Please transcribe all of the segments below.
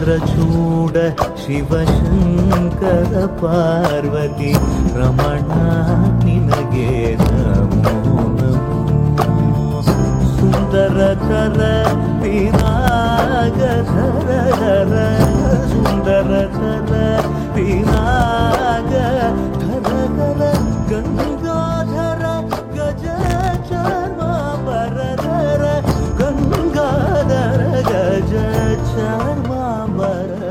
ಚಂದ್ರಚೂಡ ಶಿವಶಂಕರ ಪಾರ್ವತಿ ರಮಣ ನಿನಗೆ ನಮೋ ನಮೋ. ಸುಂದರತರ ಪಿನಾಗಧರ ಸುಂದರತರ ಪಿನಾಗಧರ ಗಂಗಾಧರ ಗಜ ಚಾರ್ಮಾಂಬರಧರ ಗಂಗಾಧರ ಗಜ ಚಾರ್ಮಾಂಬರಧರ.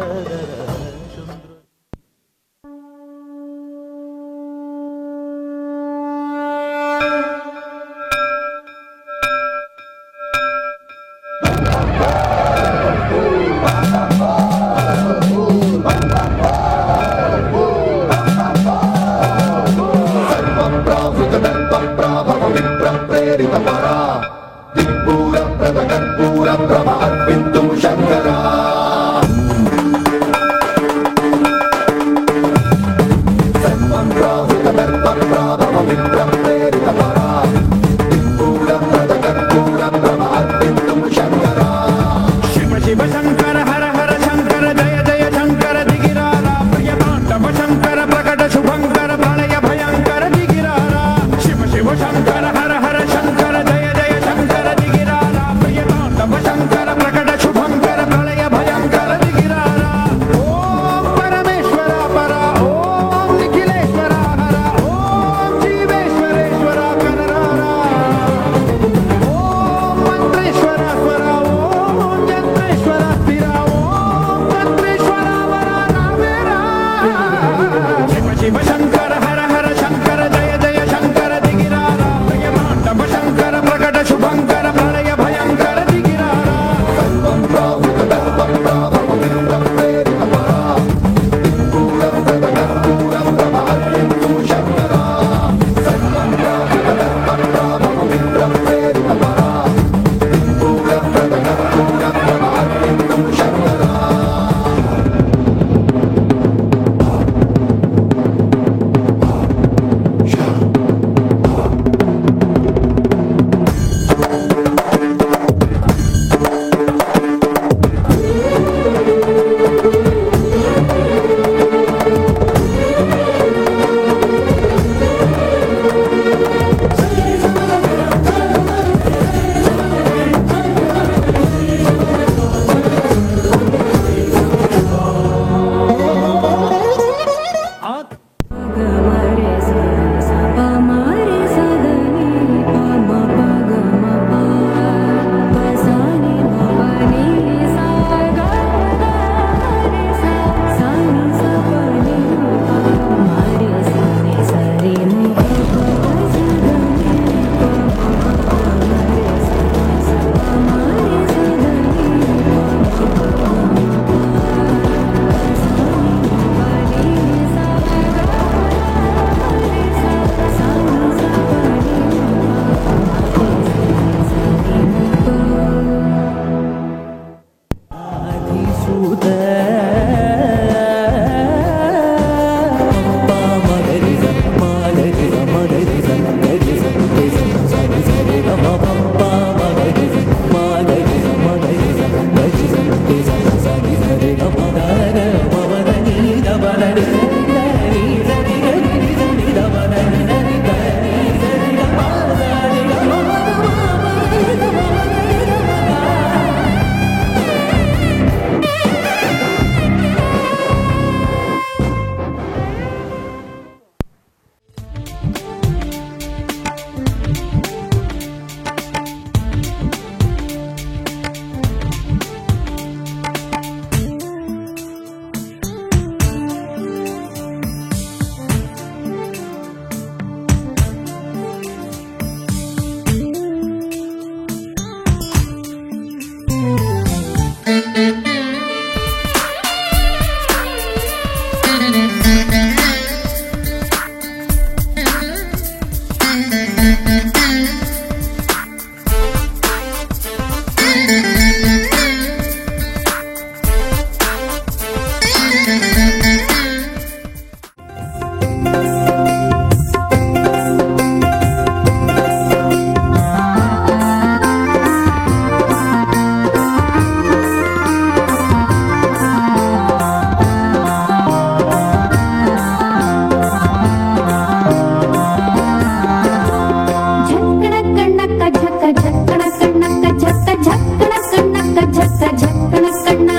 ಝಕ್ಕಣ ಕಣ್ಣ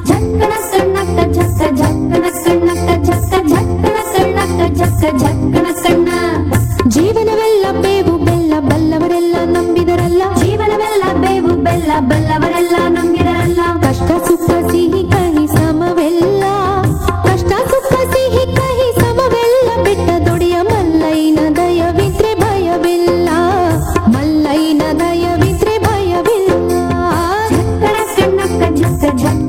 ಝಕ್ಕಣ ಕಣ್ಣಕ್ಕ ಝಕ್ಕ ಝಕ್ಕಣ ಕಣ್ಣಕ್ಕ ಝಕ್ಕ ಝಕ್ಕಣ ಕಣ್ಣಕ್ಕ ಝಕ್ಕ ಝಕ್ಕಣ ಕಣ್ಣ ಜೀವನವೆಲ್ಲ ಬೇವು ಬೆಲ್ಲ ಬಲ್ಲವರೆಲ್ಲ ನಂಬಿದರಲ್ಲ ಜೀವನವೆಲ್ಲ ಬೇವು ಬೆಲ್ಲ ಬಲ್ಲವರೆಲ್ಲ ನಂಬಿದರಲ್ಲ ಕಷ್ಟ ಸುಖ ಸಿಹಿ ಕಹಿ ಸಮವೆಲ್ಲ ಕಷ್ಟ ಸುಖ ಸಿಹಿ ಕಹಿ ಸಮವೆಲ್ಲ ಬೆಟ್ಟ ದೊಡೆಯ ಮಲ್ಲೈನ ದಯವಿದ್ರೆ ಭಯವಿಲ್ಲ ಮಲ್ಲೈನ ದಯವಿದ್ರೆ ಭಯವಿಲ್ಲ ಝಕ್ಕಣ ಕಣ್ಣಕ್ಕ ಝಕ್ಕ ಝಕ್ಕ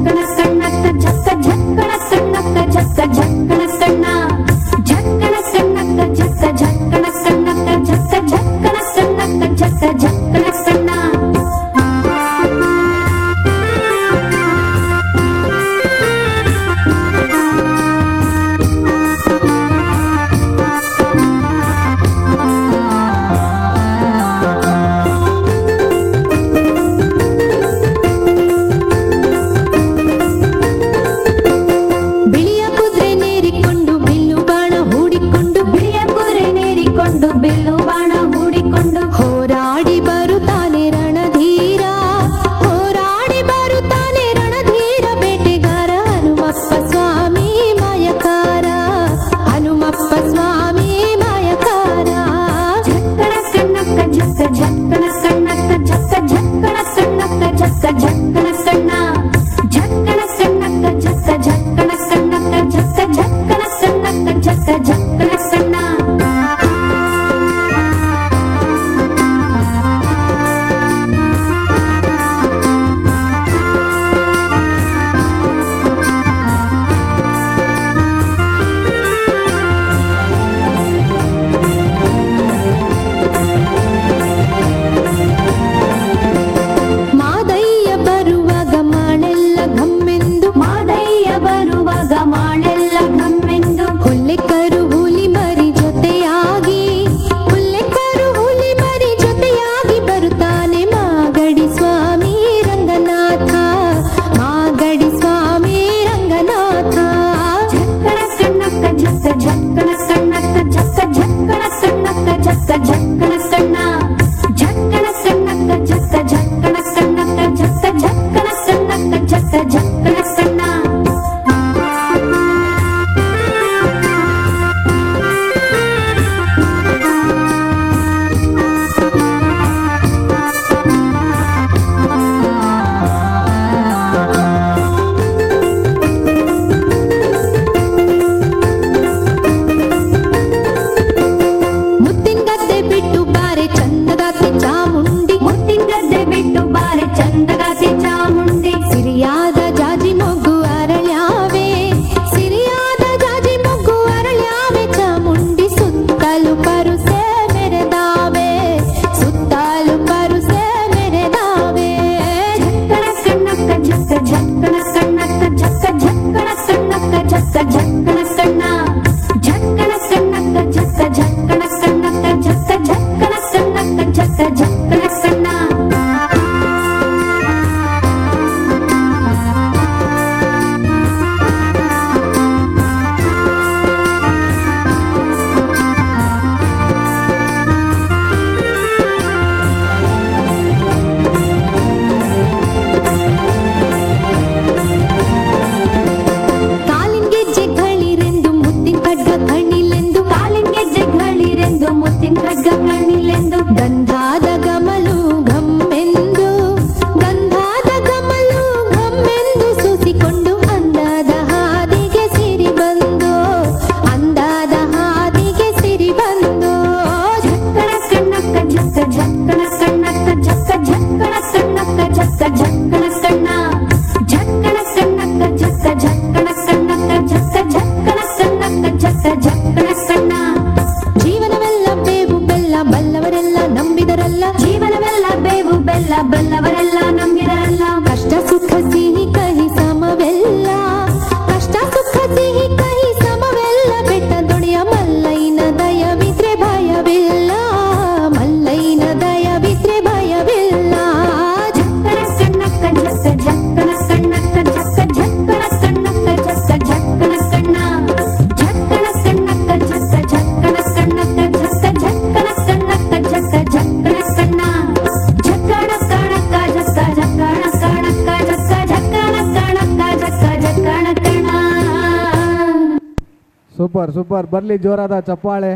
ಸೂಪರ್ ಸೂಪರ್, ಬರಲಿ ಜೋರಾದ ಚಪ್ಪಾಳೆ.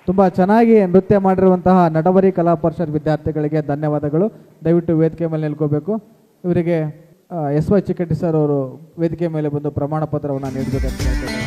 ತುಂಬ ಚೆನ್ನಾಗಿ ನೃತ್ಯ ಮಾಡಿರುವಂತಹ ನಟವರಿ ಕಲಾ ಪರಿಷತ್ ವಿದ್ಯಾರ್ಥಿಗಳಿಗೆ ಧನ್ಯವಾದಗಳು. ದಯವಿಟ್ಟು ವೇದಿಕೆ ಮೇಲೆ ನಿಲ್ಕೋಬೇಕು. ಇವರಿಗೆ ಎಸ್ ವೈ ಚಿಕ್ಕಟ್ಟಿ ಸರ್ ಅವರು ವೇದಿಕೆ ಮೇಲೆ ಬಂದು ಪ್ರಮಾಣ ಪತ್ರವನ್ನು ನೀಡಬೇಕಂತ ಹೇಳ್ತಾರೆ.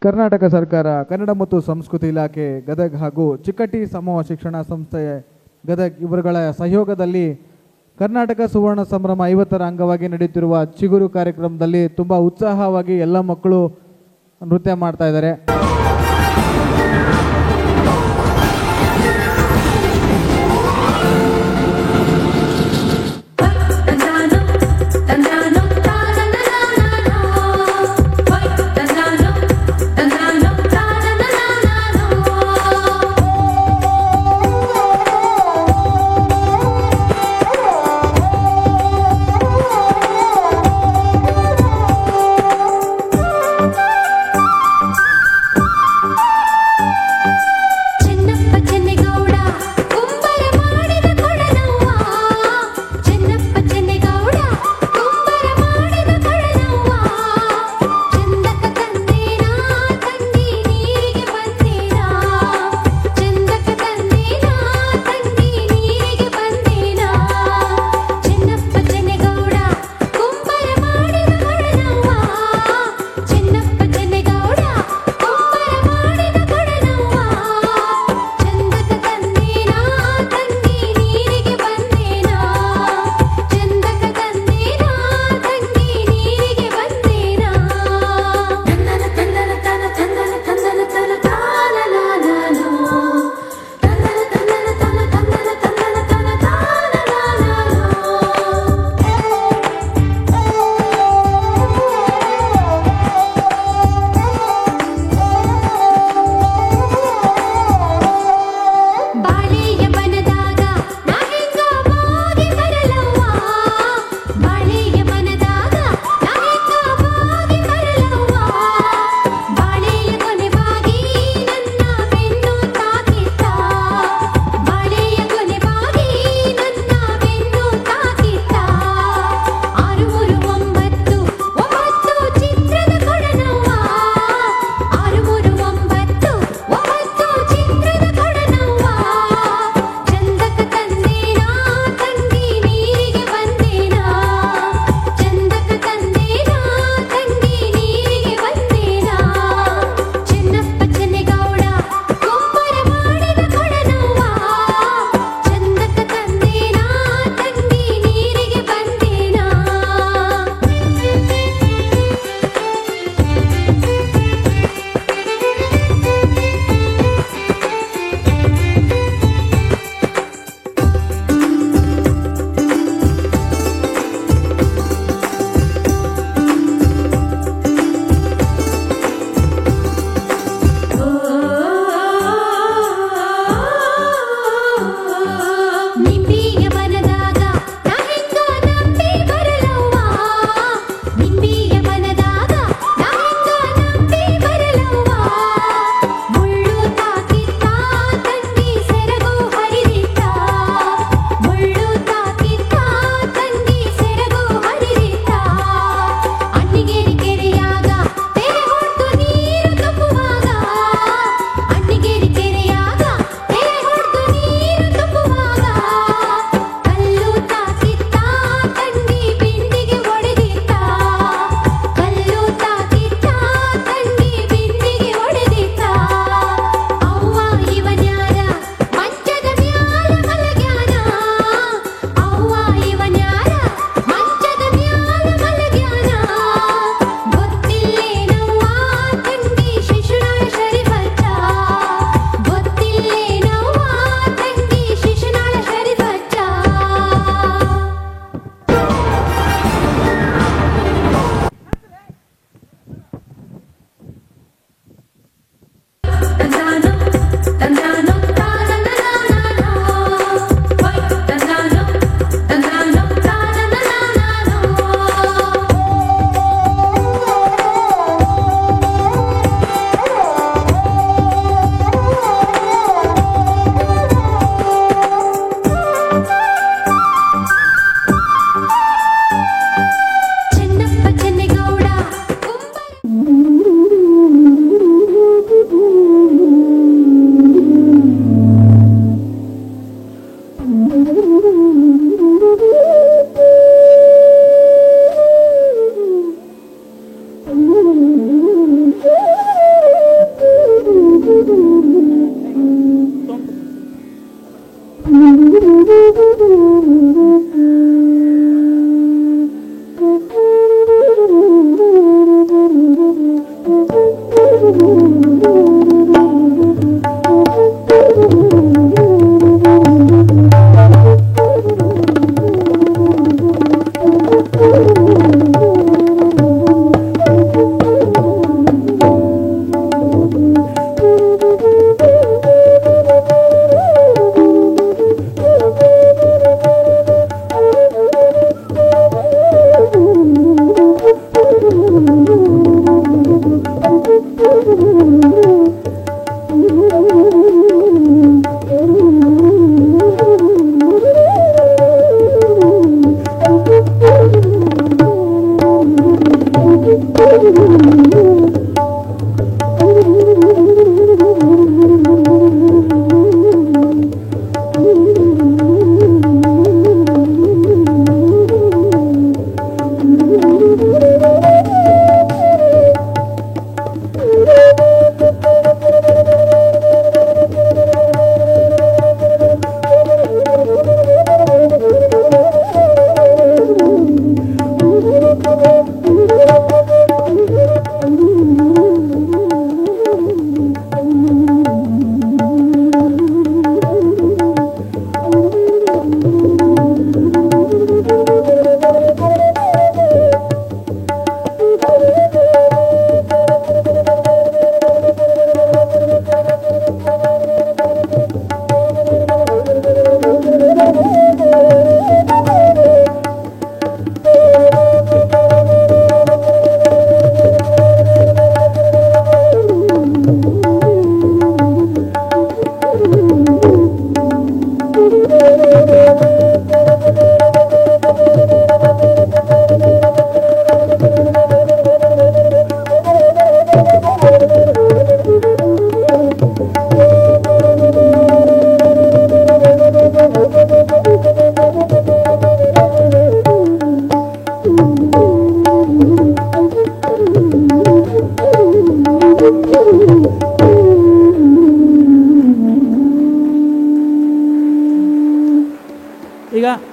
ಕರ್ನಾಟಕ ಸರ್ಕಾರ ಕನ್ನಡ ಮತ್ತು ಸಂಸ್ಕೃತಿ ಇಲಾಖೆ ಗದಗ್ ಹಾಗೂ ಚಿಕ್ಕಟ್ಟಿ ಸಮೂಹ ಶಿಕ್ಷಣ ಸಂಸ್ಥೆ ಗದಗ್ ಇವರುಗಳ ಸಹಯೋಗದಲ್ಲಿ ಕರ್ನಾಟಕ ಸುವರ್ಣ ಸಂಭ್ರಮ 50ರ ಅಂಗವಾಗಿ ನಡೆಯುತ್ತಿರುವ ಚಿಗುರು ಕಾರ್ಯಕ್ರಮದಲ್ಲಿ ತುಂಬ ಉತ್ಸಾಹವಾಗಿ ಎಲ್ಲ ಮಕ್ಕಳು ನೃತ್ಯ ಮಾಡ್ತಾ ಇದ್ದಾರೆ.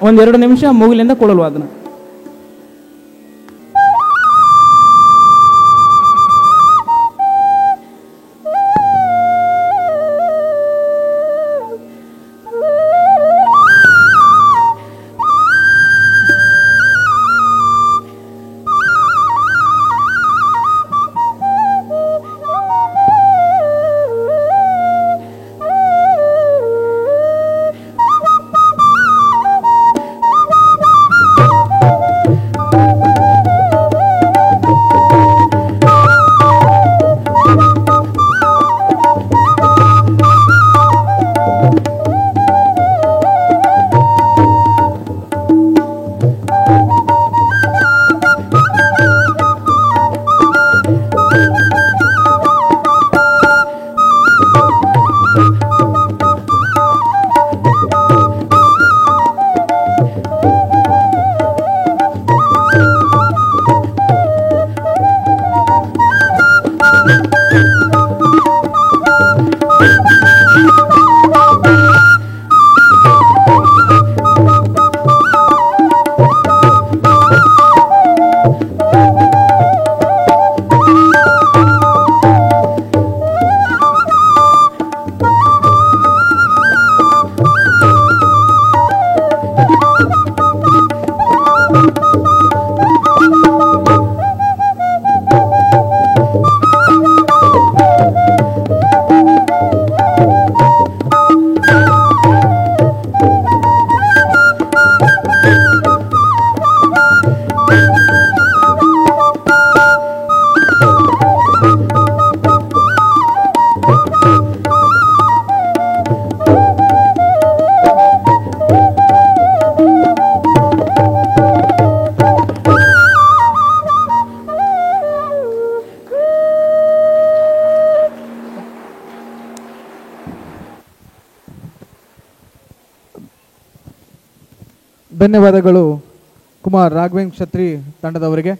ಒಂದೆರಡು ನಿಮಿಷ ಮೂಗಿಲಿಂದ ಕೊಳಲು ವಾದನ. ಧನ್ಯವಾದಗಳು ಕುಮಾರ್ ರಾಘವೇಂದ್ರ ಕ್ಷತ್ರಿ ತಂಡದವರಿಗೆ.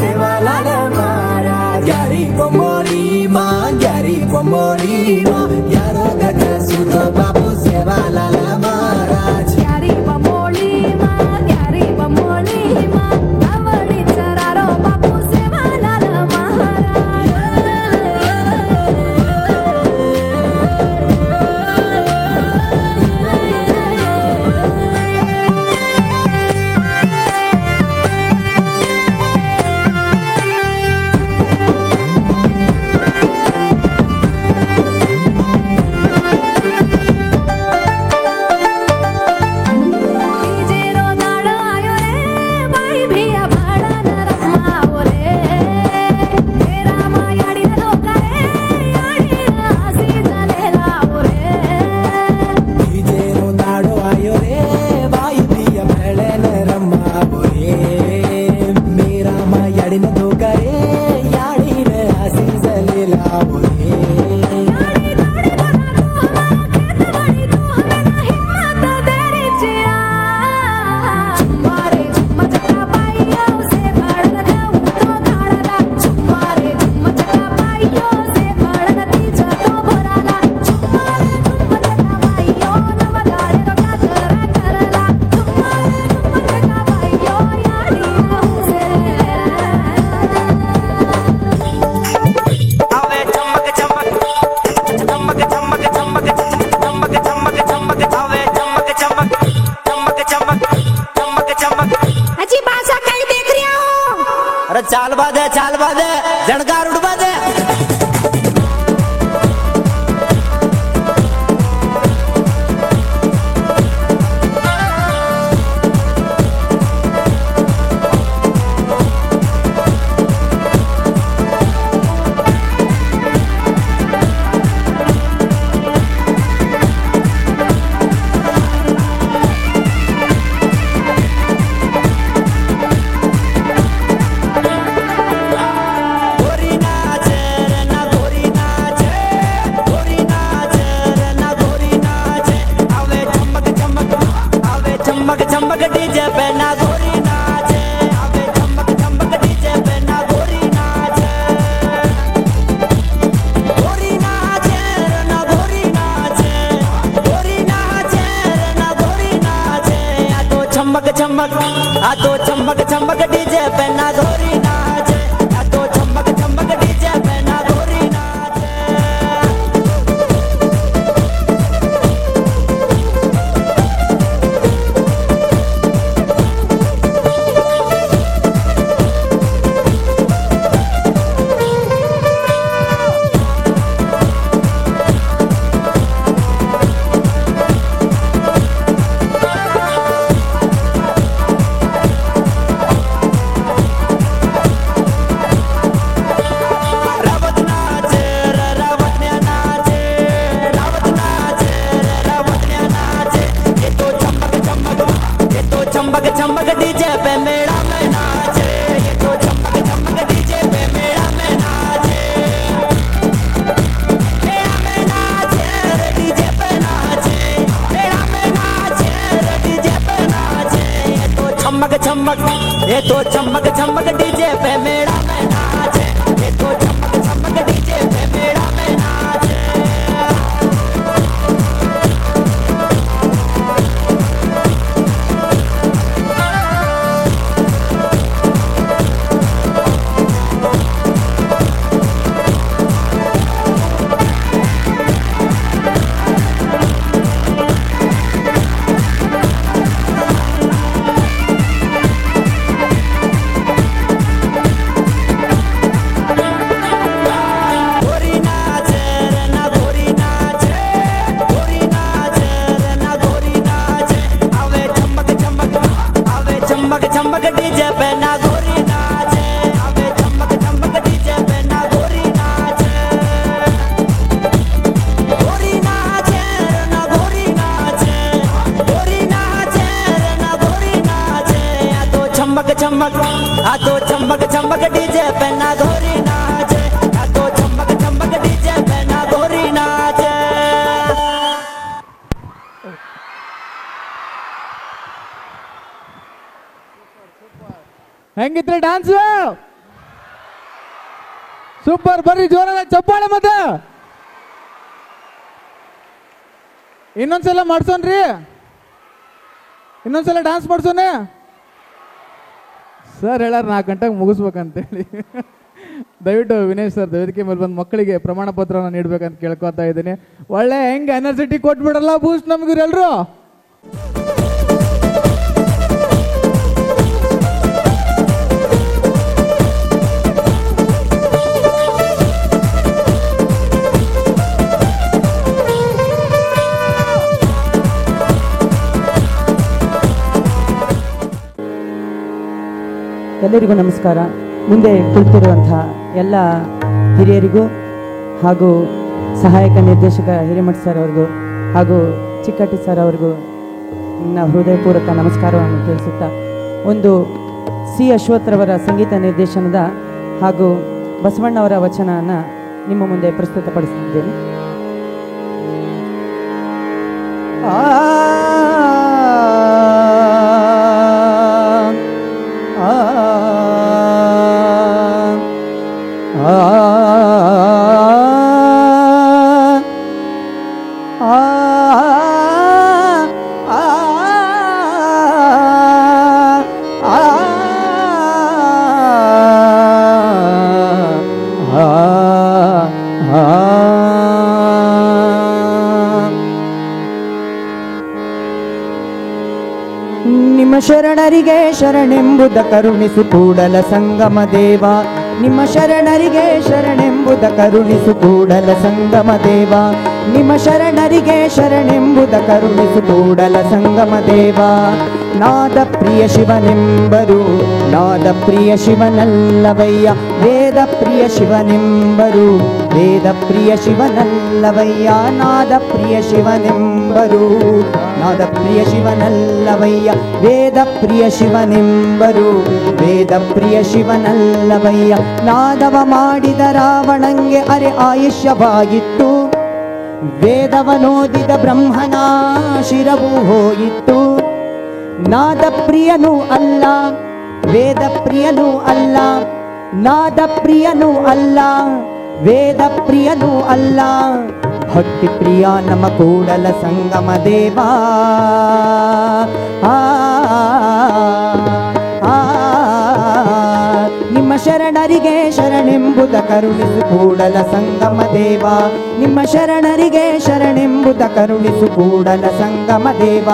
सेवालाल महाराज pomori ma Gary pomori ma Yaro gata sudo babu seva lala maharaj Gary pomori ma Gary pomori ma avadi chararo babu seva lala maharaj चाल बादे जणकार उड़ बादे आ तो चमक चमक डीजे पे ना गोरी नाचे आ तो चमक चमक डीजे पे ना गोरी नाचे चमक चमक डीजे पे मेरा में नाचे ये तो चमक चमक डीजे पे मेरा में नाचे मेरा में नाचे रे डीजे पे नाचे मेरा में नाचे रे डीजे पे नाचे ये तो चमक चमक डीजे पे मेरा में नाचे ये तो चमक चमक डीजे पे मेरा में नाचे चमक डीजे पे ना गोरी नाचे अबे चमक चमक डीजे पे ना गोरी नाचे गोरी नाचे ना गोरी नाचे गोरी नाचे ना गोरी नाचे आ तो चमक चमक डीजे पे ना गोरी नाचे आ तो चमक डीजे पे ना गोरी नाचे ಹೆಂಗಿದ್ರೆ ಡ್ಯಾನ್ಸ್ ಸೂಪರ್, ಬರ್ರಿ ಜೋರಾದ ಚಪ್ಪಾಳೆ ಮತ್ತೆ. ಇನ್ನೊಂದ್ಸಲ ಮಾಡ್ಸೋನ್ರಿ, ಇನ್ನೊಂದ್ಸಲ ಡ್ಯಾನ್ಸ್ ಮಾಡ್ಸೋನೆ. ಸರ್ ಹೇಳಾರ 4 ಗಂಟೆಗೆ ಮುಗಿಸ್ಬೇಕಂತೇಳಿ. ದಯವಿಟ್ಟು ವಿನಯ್ ಸರ್ ವೇದಿಕೆ ಮೇಲೆ ಬಂದು ಮಕ್ಕಳಿಗೆ ಪ್ರಮಾಣ ಪತ್ರವನ್ನು ನೀಡಬೇಕಂತ ಕೇಳ್ಕೊತಾ ಇದ್ದೀನಿ. ಒಳ್ಳೆ ಹೆಂಗೆ ಎನರ್ಜಿಟಿ ಕೊಟ್ಬಿಡಲ್ಲ ಬೂಸ್ಟ್ ನಮಗಿರೆಲ್ಲರೂ. ಎಲ್ಲರಿಗೂ ನಮಸ್ಕಾರ. ಮುಂದೆ ಕುಳಿತಿರುವಂತಹ ಎಲ್ಲ ಹಿರಿಯರಿಗೂ ಹಾಗೂ ಸಹಾಯಕ ನಿರ್ದೇಶಕ ಹಿರೇಮಠ ಸರ್ ಅವ್ರಿಗೂ ಹಾಗೂ ಚಿಕ್ಕಟ್ಟಿ ಸರ್ ಅವ್ರಿಗೂ ನನ್ನ ಹೃದಯಪೂರ್ವಕ ನಮಸ್ಕಾರವನ್ನು ತಿಳಿಸುತ್ತಾ, ಒಂದು ಸಿ ಅಶ್ವಥ್ರವರ ಸಂಗೀತ ನಿರ್ದೇಶನದ ಹಾಗೂ ಬಸವಣ್ಣವರ ವಚನವನ್ನು ನಿಮ್ಮ ಮುಂದೆ ಪ್ರಸ್ತುತಪಡಿಸುತ್ತಿದ್ದೇನೆ. ನಿಮ್ಮ ಶರಣರಿಗೆ ಶರಣೆಂಬುದ ಕರುಣಿಸು ಕೂಡಲ ಸಂಗಮ ದೇವ. ನಿಮ್ಮ ಶರಣರಿಗೆ ಶರಣೆಂಬುದ ಕರುಣಿಸು ಕೂಡಲ ಸಂಗಮ ದೇವ. ನಿಮ್ಮ ಶರಣರಿಗೆ ಶರಣೆಂಬುದ ಕರುಣಿಸು ಕೂಡಲ ಸಂಗಮ ದೇವ. ನಾದ ಪ್ರಿಯ ಶಿವನೆಂಬರು ನಾದ ಪ್ರಿಯ ಶಿವನಲ್ಲವಯ್ಯ. ವೇದ ಪ್ರಿಯ ಶಿವನೆಂಬರು ವೇದ ಪ್ರಿಯ ಶಿವನಲ್ಲವಯ್ಯ. ನಾದ ಪ್ರಿಯ ಶಿವನೆಂಬರು ನಾದ ಪ್ರಿಯ ಶಿವನಲ್ಲವಯ್ಯ. ವೇದ ಪ್ರಿಯ ಶಿವನೆಂಬರು ವೇದ ಪ್ರಿಯ ಶಿವನಲ್ಲವಯ್ಯ. ನಾದವ ಮಾಡಿದ ರಾವಣಂಗೆ ಅರೆ ಆಯುಷ್ಯವಾಗಿತ್ತು. ವೇದವನೋದಿದ ಬ್ರಹ್ಮನ ಶಿರವು ಹೋಯಿತು. ನಾದ ಪ್ರಿಯನೂ ಅಲ್ಲ ವೇದ ಪ್ರಿಯನೂ ಅಲ್ಲ. ನಾದ ಪ್ರಿಯನೂ ಅಲ್ಲ ವೇದ ಪ್ರಿಯನೂ ಅಲ್ಲ. ಭಕ್ತಿ ಪ್ರಿಯ ನಮ ಕೂಡಲ ಸಂಗಮ ದೇವ. ನಿಮ್ಮ ಶರಣರಿಗೆ ಶರಣೆಂಬುದ ಕರುಣಿಸು ಕೂಡಲ ಸಂಗಮ ದೇವ. ನಿಮ್ಮ ಶರಣರಿಗೆ ಶರಣೆಂಬುದ ಕರುಣಿಸು ಕೂಡಲ ಸಂಗಮ ದೇವ.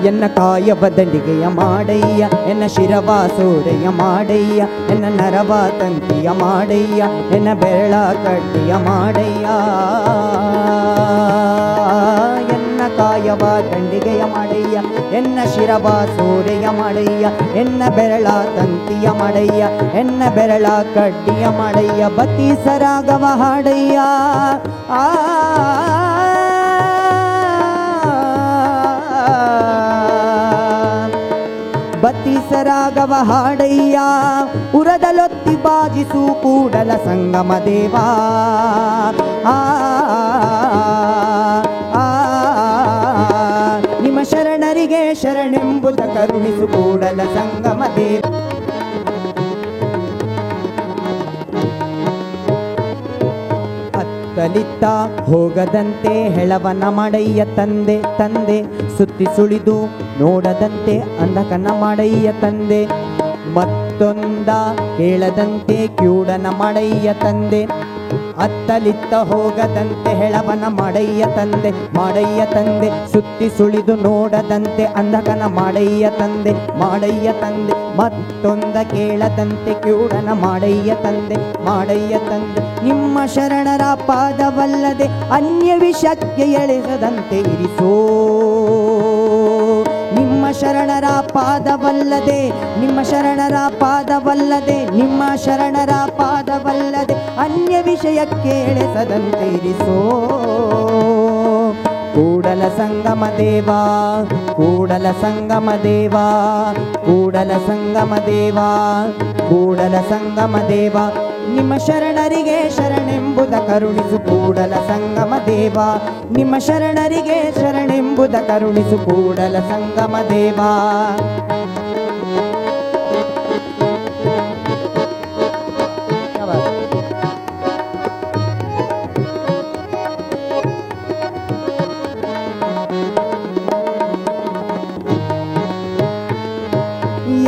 ಎನ್ನ ಕಾಯವ ದಂಡಿಗೆಯ ಮಾಡಯ್ಯ. ಎನ್ನ ಶಿರವ ಸೋರೆಯ ಮಾಡಯ್ಯ. ಎನ್ನ ನರವ ತಂತಿಯ ಮಾಡಯ್ಯ. ಎನ್ನ ಬೆರಳ ಕಡ್ಡಿಯ ಮಾಡಯ್ಯ. ಎನ್ನ ಕಾಯವ ದಂಡಿಗೆಯ ಮಾಡಯ್ಯ. ಎನ್ನ ಶಿರವ ಸೋರೆಯ ಮಾಡಯ್ಯ. ಎನ್ನ ಬೆರಳ ತಂತಿಯ ಮಾಡಯ್ಯ. ಎನ್ನ ಬೆರಳ ಕಡ್ಡಿಯ ಮಾಡಯ್ಯ. ಬತ್ತೀಸರಾಗವ ಹಾಡಯ್ಯ. ಬತ್ತೀಸರಾಗವ ಹಾಡಯ್ಯ. ಉರದಲೊತ್ತಿ ಬಾಜಿಸು ಕೂಡಲ ಸಂಗಮ ದೇವ. ನಿಮ್ಮ ಶರಣರಿಗೆ ಶರಣೆಂಬುದ ಕರುಣಿಸು ಕೂಡಲ ಸಂಗಮ ದೇವ. ಕಲಿತ ಹೋಗದಂತೆ ಹೆಳವನ ಮಾಡಯ್ಯ ತಂದೆ ತಂದೆ. ಸುತ್ತಿ ಸುಳಿದು ನೋಡದಂತೆ ಅಂಧಕನ ಮಾಡಯ್ಯ ತಂದೆ. ಮತ್ತೊಂದ ಕೇಳದಂತೆ ಕ್ಯೂಡನ ಮಾಡಯ್ಯ ತಂದೆ. ಅತ್ತಲಿತ್ತ ಹೋಗದಂತೆ ಹೆಳವನ ಮಾಡಯ್ಯ ತಂದೆ ಮಾಡಯ್ಯ ತಂದೆ. ಸುತ್ತಿ ಸುಳಿದು ನೋಡದಂತೆ ಅಂಧಕನ ಮಾಡಯ್ಯ ತಂದೆ ಮಾಡಯ್ಯ ತಂದೆ. ಮತ್ತೊಂದ ಕೇಳದಂತೆ ಕ್ಯೂಡನ ಮಾಡಯ್ಯ ತಂದೆ ಮಾಡಯ್ಯ ತಂದೆ. ನಿಮ್ಮ ಶರಣರ ಪಾದವಲ್ಲದೆ ಅನ್ಯ ವಿಷಕ್ಕೆ ಎಳೆಸದಂತೆ ಇರಿಸೋ. ನಿಮ್ಮ ಶರಣರ ಪಾದವಲ್ಲದೆ ನಿಮ್ಮ ಶರಣರ ಪಾದವಲ್ಲದೆ ನಿಮ್ಮ ಶರಣರ ಪಾದವಲ್ಲದೆ ಅನ್ಯ ವಿಷಯಕ್ಕೆ ಎಳೆಸದಂತೆ ಇರಿಸೋ. ಕೂಡಲ ಸಂಗಮ ದೇವ ಕೂಡಲ ಸಂಗಮ ದೇವ ಕೂಡಲ ಸಂಗಮ ದೇವ ಕೂಡಲ ಸಂಗಮ ದೇವ. ನಿಮ್ಮ ಶರಣರಿಗೆ ಶರಣೆಂಬುದ ಕರುಣಿಸು ಕೂಡಲ ಸಂಗಮ ದೇವ. ನಿಮ್ಮ ಶರಣರಿಗೆ ಶರಣೆಂಬುದ ಕರುಣಿಸು ಕೂಡಲ ಸಂಗಮ ದೇವ.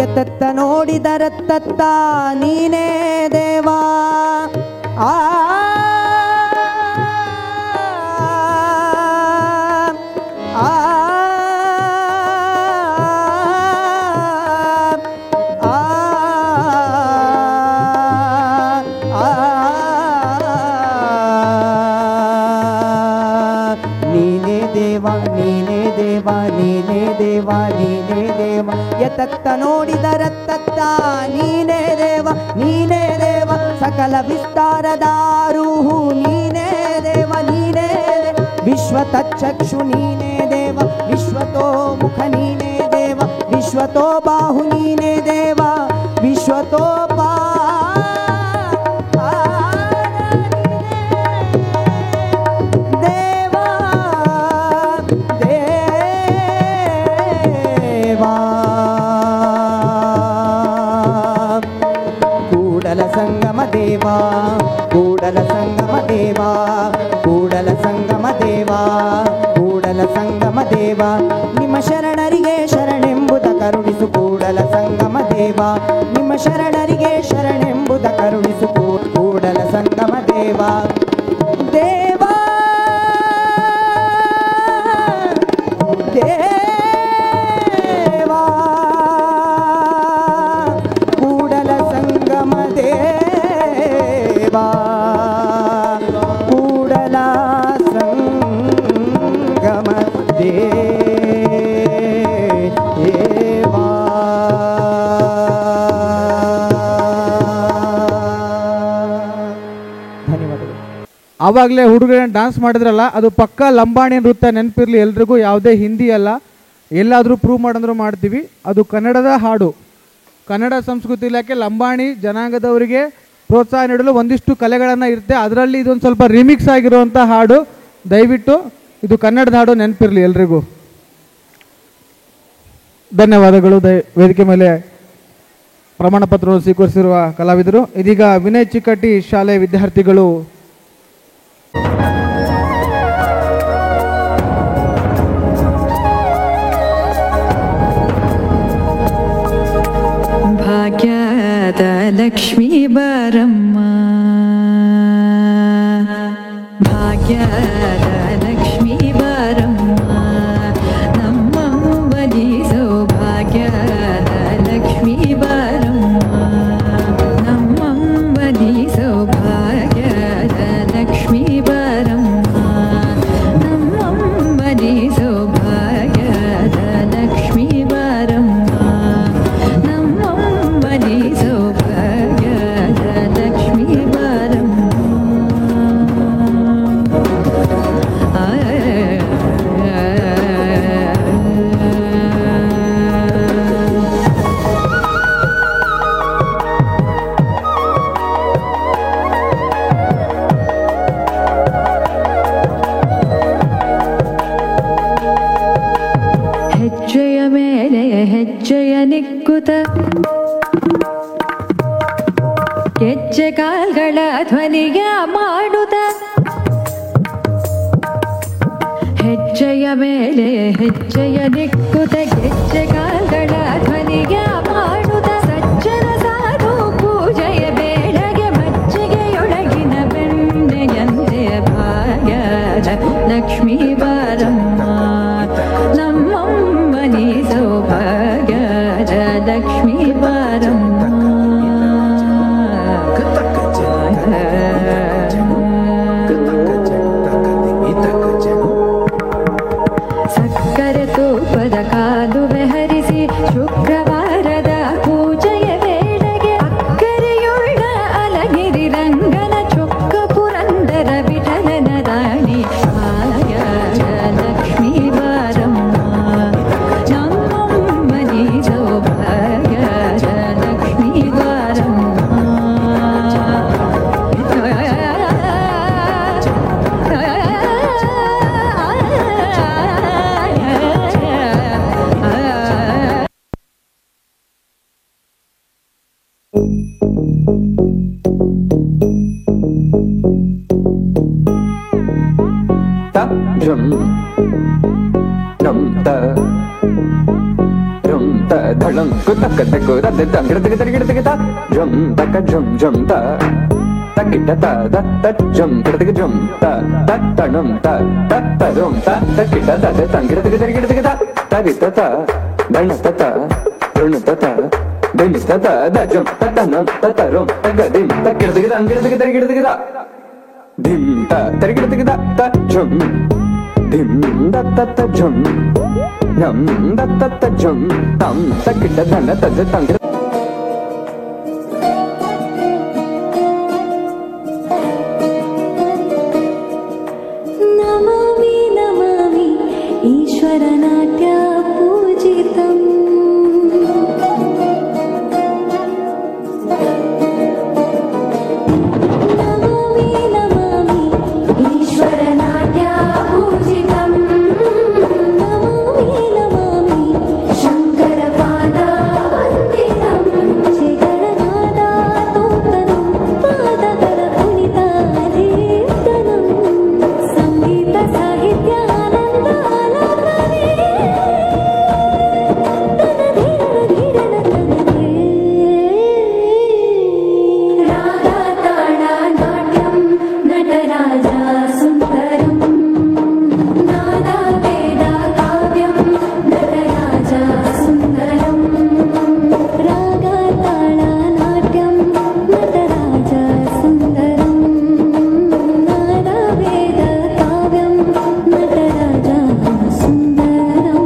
ಎತ್ತತ್ತ ನೋಡಿದರತ್ತತ್ತ ನೀನೇ ದೇವಾ. ಆ ಆ ನೀನೇ ದೇವ ನೀನೇ ದೇವ ನೀನೇ ದೇವ ನೀನೇ ದೇವ. ಎತ್ತತ್ತ ನೋಡಿದರತ್ತತ್ತ ನೀನೇ ದೇವ ನೀನೇ ದೇವ. ಸಕಲ ವಿಸ್ತಾರದಾರೂಹು ನೀನೇ ದೇವ ನೀನೇ ದೇವ. ವಿಶ್ವತಚ್ಚಕ್ಷು ನೀನೇ ದೇವ ವಿಶ್ವತೋ ಮುಖ ನೀನೇ ದೇವ. ವಿಶ್ವತೋ ಬಾಹು ನೀನೇ ದೇವ ವಿಶ್ವತೋ ಸಂಗಮ ದೇವ ಕೂಡಲ ಸಂಗಮ ದೇವ ಕೂಡಲ ಸಂಗಮ ದೇವ ಕೂಡಲ ಸಂಗಮ ದೇವ. ನಿಮ್ಮ ಶರಣರಿಗೆ ಶರಣೆಂಬುದ ಕರುಣಿಸು ಕೂಡಲ ಸಂಗಮ ದೇವ. ನಿಮ್ಮ ಶರಣರಿಗೆ ಶರಣೆಂಬುದ ಕರುಣಿಸು ಕೂಡಲ ಸಂಗಮ ದೇವ. ದೇವ ದೇವ ಕೂಡಲ ಸಂಗಮ ದೇವ ಕೂಡಲ ಸಂಗಮ ದೇವ. ಧನ್ಯವಾದಗಳು. ಆವಾಗಲೇ ಹುಡುಗರನ್ನ ಡ್ಯಾನ್ಸ್ ಮಾಡಿದ್ರಲ್ಲ, ಅದು ಪಕ್ಕ ಲಂಬಾಣಿ ನೃತ್ಯ. ನೆನಪಿರಲಿ ಎಲ್ರಿಗೂ, ಯಾವುದೇ ಹಿಂದಿ ಅಲ್ಲ. ಎಲ್ಲಾದರೂ ಪ್ರೂವ್ ಮಾಡಂದ್ರೂ ಮಾಡ್ತೀವಿ. ಅದು ಕನ್ನಡದ ಹಾಡು. ಕನ್ನಡ ಸಂಸ್ಕೃತಿ ಇಲಾಖೆ ಲಂಬಾಣಿ ಜನಾಂಗದವರಿಗೆ ಪ್ರೋತ್ಸಾಹ ನೀಡಲು ಒಂದಿಷ್ಟು ಕಲೆಗಳನ್ನು ಇರುತ್ತೆ. ಅದರಲ್ಲಿ ಇದೊಂದು ಸ್ವಲ್ಪ ರಿಮಿಕ್ಸ್ ಆಗಿರುವಂಥ ಹಾಡು. ದಯವಿಟ್ಟು ಇದು ಕನ್ನಡದ ಹಾಡು, ನೆನಪಿರಲಿ ಎಲ್ರಿಗೂ. ಧನ್ಯವಾದಗಳು. ವೇದಿಕೆ ಮೇಲೆ ಪ್ರಮಾಣ ಪತ್ರವನ್ನು ಸ್ವೀಕರಿಸಿರುವ ಕಲಾವಿದರು. ಇದೀಗ ವಿನಯ್ ಚಿಕ್ಕಟ್ಟಿ ಶಾಲೆ ವಿದ್ಯಾರ್ಥಿಗಳು ಭಾಗ್ಯದ ಲಕ್ಷ್ಮೀ ಬಾರಮ್ಮ, ಭಾಗ್ಯದ ಲಕ್ಷ್ಮೀ ಬಾರಮ್ಮ, ನಮ್ಮವ್ವದಿ ಸೌಭಾಗ್ಯದ ಲಕ್ಷ್ಮೀ ಬಾರಮ್ಮ, ನಮ್ಮವ್ವದಿ ಸೌಭಾಗ್ಯದ ಲಕ್ಷ್ಮೀ ಬಾರಮ್ಮ, ನಮ್ಮವ್ವದಿ ಸೌಭಾಗ್ಯದ ಲಕ್ಷ್ಮೀ ಬಾರಮ್ಮ, ನಮ್ಮವ್ವದಿ ಸೌಭಾಗ್ಯದ ಲಕ್ಷ್ಮೀ ಬಾರಮ್ಮ. ಹೆಜ್ಜೆಯ ಮೇಲೆ ಹೆಜ್ಜೆಯ ನಿಕ್ಕುತ ಹೆಜ್ಜೆ ಕಾಲ್ಗಳ ಧ್ವನಿಯ ಮಾಡುತ್ತ, ಹೆಜ್ಜೆಯ ಮೇಲೆ ಹೆಜ್ಜೆಯ ನಿಕ್ಕುತ ಹೆಜ್ಜೆ ಕಾಲ್ಗಳ ಧ್ವನಿಯ ಮಾಡುತ್ತ, ಸಜ್ಜನ ಸಾಧು ಪೂಜೆಯ ಬೇಳೆಗೆ ಮಜ್ಜಿಗೆಯೊಳಗಿನ ಬೆಣ್ಣೆಯಂತೆ ಭಾಗ್ಯದ ಲಕ್ಷ್ಮೀ ಬಾರಮ್ಮ, ನಮ್ಮಮ್ಮನಿ ಸೌಭಾಗ್ಯದ ಲಕ್ಷ್ಮೀ ಬಾರಮ್ಮ. ಸಕ್ಕರೆ ತೂಪದ ಕಾಲುವೆ ಹರಿಸಿ ಶುಕ್ರವಾರದ ಪೂಜೆಯ ವೇಳೆಗೆ ಅಕ್ಕರೆಯುಳ್ಳ ಅಲಗಿರಿ ರಂಗನ ಚೊಕ್ಕ ಪುರಂದರ ವಿಠಲನ ರಾಣಿ ಭಾಗ್ಯದ ಲಕ್ಷ್ಮೀ ಬಾರಮ್ಮ, ನಮ್ಮಮ್ಮನಿ ಸೌಭಾಗ್ಯದ ಲಕ್ಷ್ಮೀ ಬಾರಮ್ಮ. ಝುಂ ನಂ ತ ಝುಂ ತ ಧಳಂ ಕುತಕ ತಕು ರದ ತಂಗಡ ತಗ ತರಿಗಿಡ ತಗತ ಝುಂ ತಕ ಝುಂ ಝುಂ ತ ತಕಿಟ ತ ದತ್ತ ಝುಂ ಕಡತಗ ಝುಂ ತ ತತ್ತಣಂ ತ ತತ್ತರುಂ ತ ತಕಿಟ ತ ತಂಗಡ ತಗ ತರಿಗಿಡ ತಗತ ತರಿತ ತ ಧಣ ತತ ಋಣ ತತ ಧನಿ ತತ ದ ಝುಂ ತತನಂ ತತರುಂ ತಗದಿಂ ತಕಿಡ ತಗದ ಅಂಗಿಡ ತಗ ತರಿಗಿಡ ತಗತ ಧಿಂ ತ ತರಿಗಿಡ ತಗದ ತ ಝುಂ ಧಿಂ ದತ್ತ ಝುಂ ನಂ ದತ್ತ ಝುಂ ತಂ ತಕಿಟ ಧನ ತದ ತಂಗಿಡ ನಮಾಮಿ ನಮಾಮಿ ಈಶ್ವರನಾಟ್ಯ ಪೂಜಿತಂ ನಮಾಮಿ ನಮಾಮಿ ಈಶ್ವರನಾಟ್ಯ ಪೂಜಿತಂ ನಮಾಮಿ ನಮಾಮಿ ಶಂಕರ ಪಾದ ವಂದಿತಂ ಶ್ರೀಗಣನಾದ ತೋತನಂ ಪಾದಗಳ ಪುನಿತಾದೀರ್ತನಂ ಸಂಗೀತ ಸಾಹಿತ್ಯ ಆನಂದ ಆಲಾಪನೆ ರಾಗ ತಾಳ ನಾಟ್ಯಂ ನಟರಾಜ ಸುಂದರಂ ನಾದ ವೇದ ಕಾವ್ಯಂ ನಟರಾಜ ಸುಂದರಂ ರಾಗ ತಾಳ ನಾಟ್ಯಂ ನಟರಾಜ ಸುಂದರಂ ನಾದ ವೇದ ಕಾವ್ಯಂ ನಟರಾಜ ಸುಂದರಂ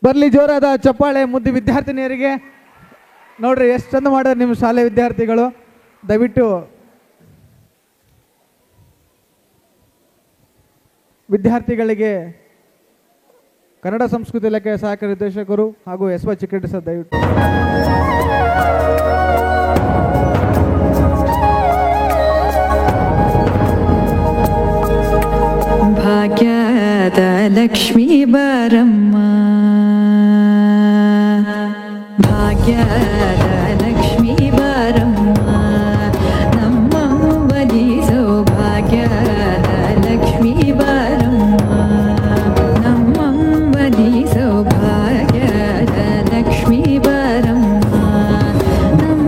ಬರ್ಲಿ ಜೋರಾದ ಚಪ್ಪಾಳೆ ಮುದ್ದು ವಿದ್ಯಾರ್ಥಿನಿಯರಿಗೆ. ನೋಡ್ರಿ ಎಷ್ಟು ಚಂದ ಮಾಡ್ಯಾರ ನಿಮ್ಮ ಶಾಲೆ ವಿದ್ಯಾರ್ಥಿಗಳು. ದಯವಿಟ್ಟು ವಿದ್ಯಾರ್ಥಿಗಳಿಗೆ ಕನ್ನಡ ಸಂಸ್ಕೃತಿ ಇಲಾಖೆಯ ಸಹಾಯಕ ನಿರ್ದೇಶಕರು ಹಾಗೂ ಎಸ್ ವೈ ಚಿಕ್ಕರೆಡ್ಡಿ ಸರ್ ದಯವಿಟ್ಟು ಭಾಗ್ಯದ ಲಕ್ಷ್ಮೀ ಬಾರಮ್ಮ ಭಾಗ್ಯದ ಲಕ್ಷ್ಮೀ ಬಾರಮ್ಮ ನಮ್ಮವ್ವಲಿ ಸೌಭಾಗ್ಯದ ಲಕ್ಷ್ಮೀ ಬಾರಮ್ಮ ನಮ್ಮವ್ವಲಿ ಸೌಭಾಗ್ಯದ ಲಕ್ಷ್ಮೀ ಬಾರಮ್ಮ ನಮ್ಮ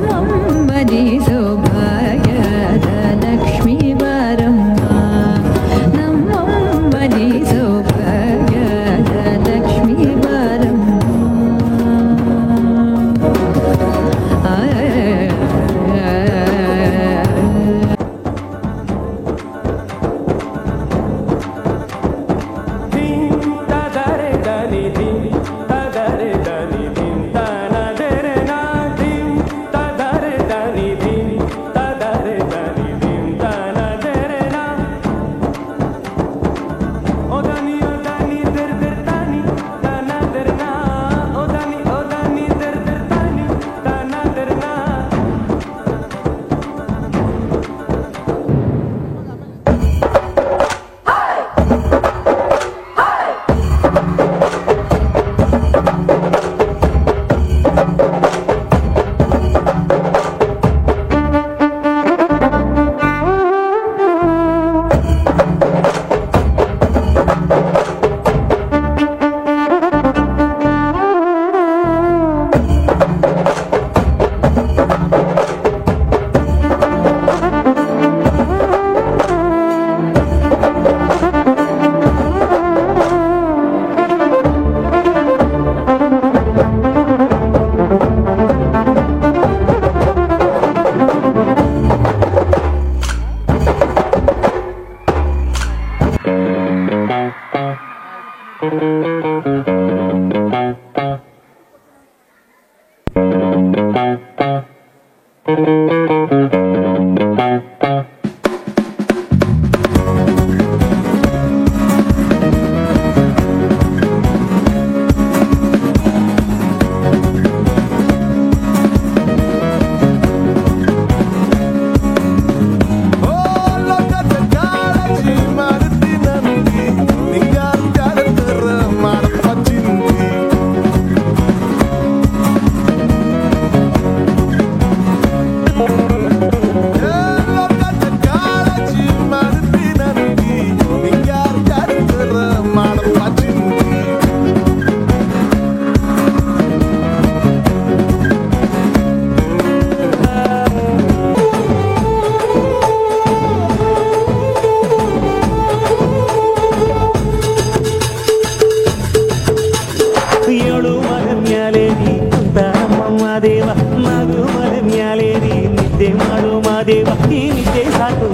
ಈ ನಿದ್ದೆ ಸಾಕು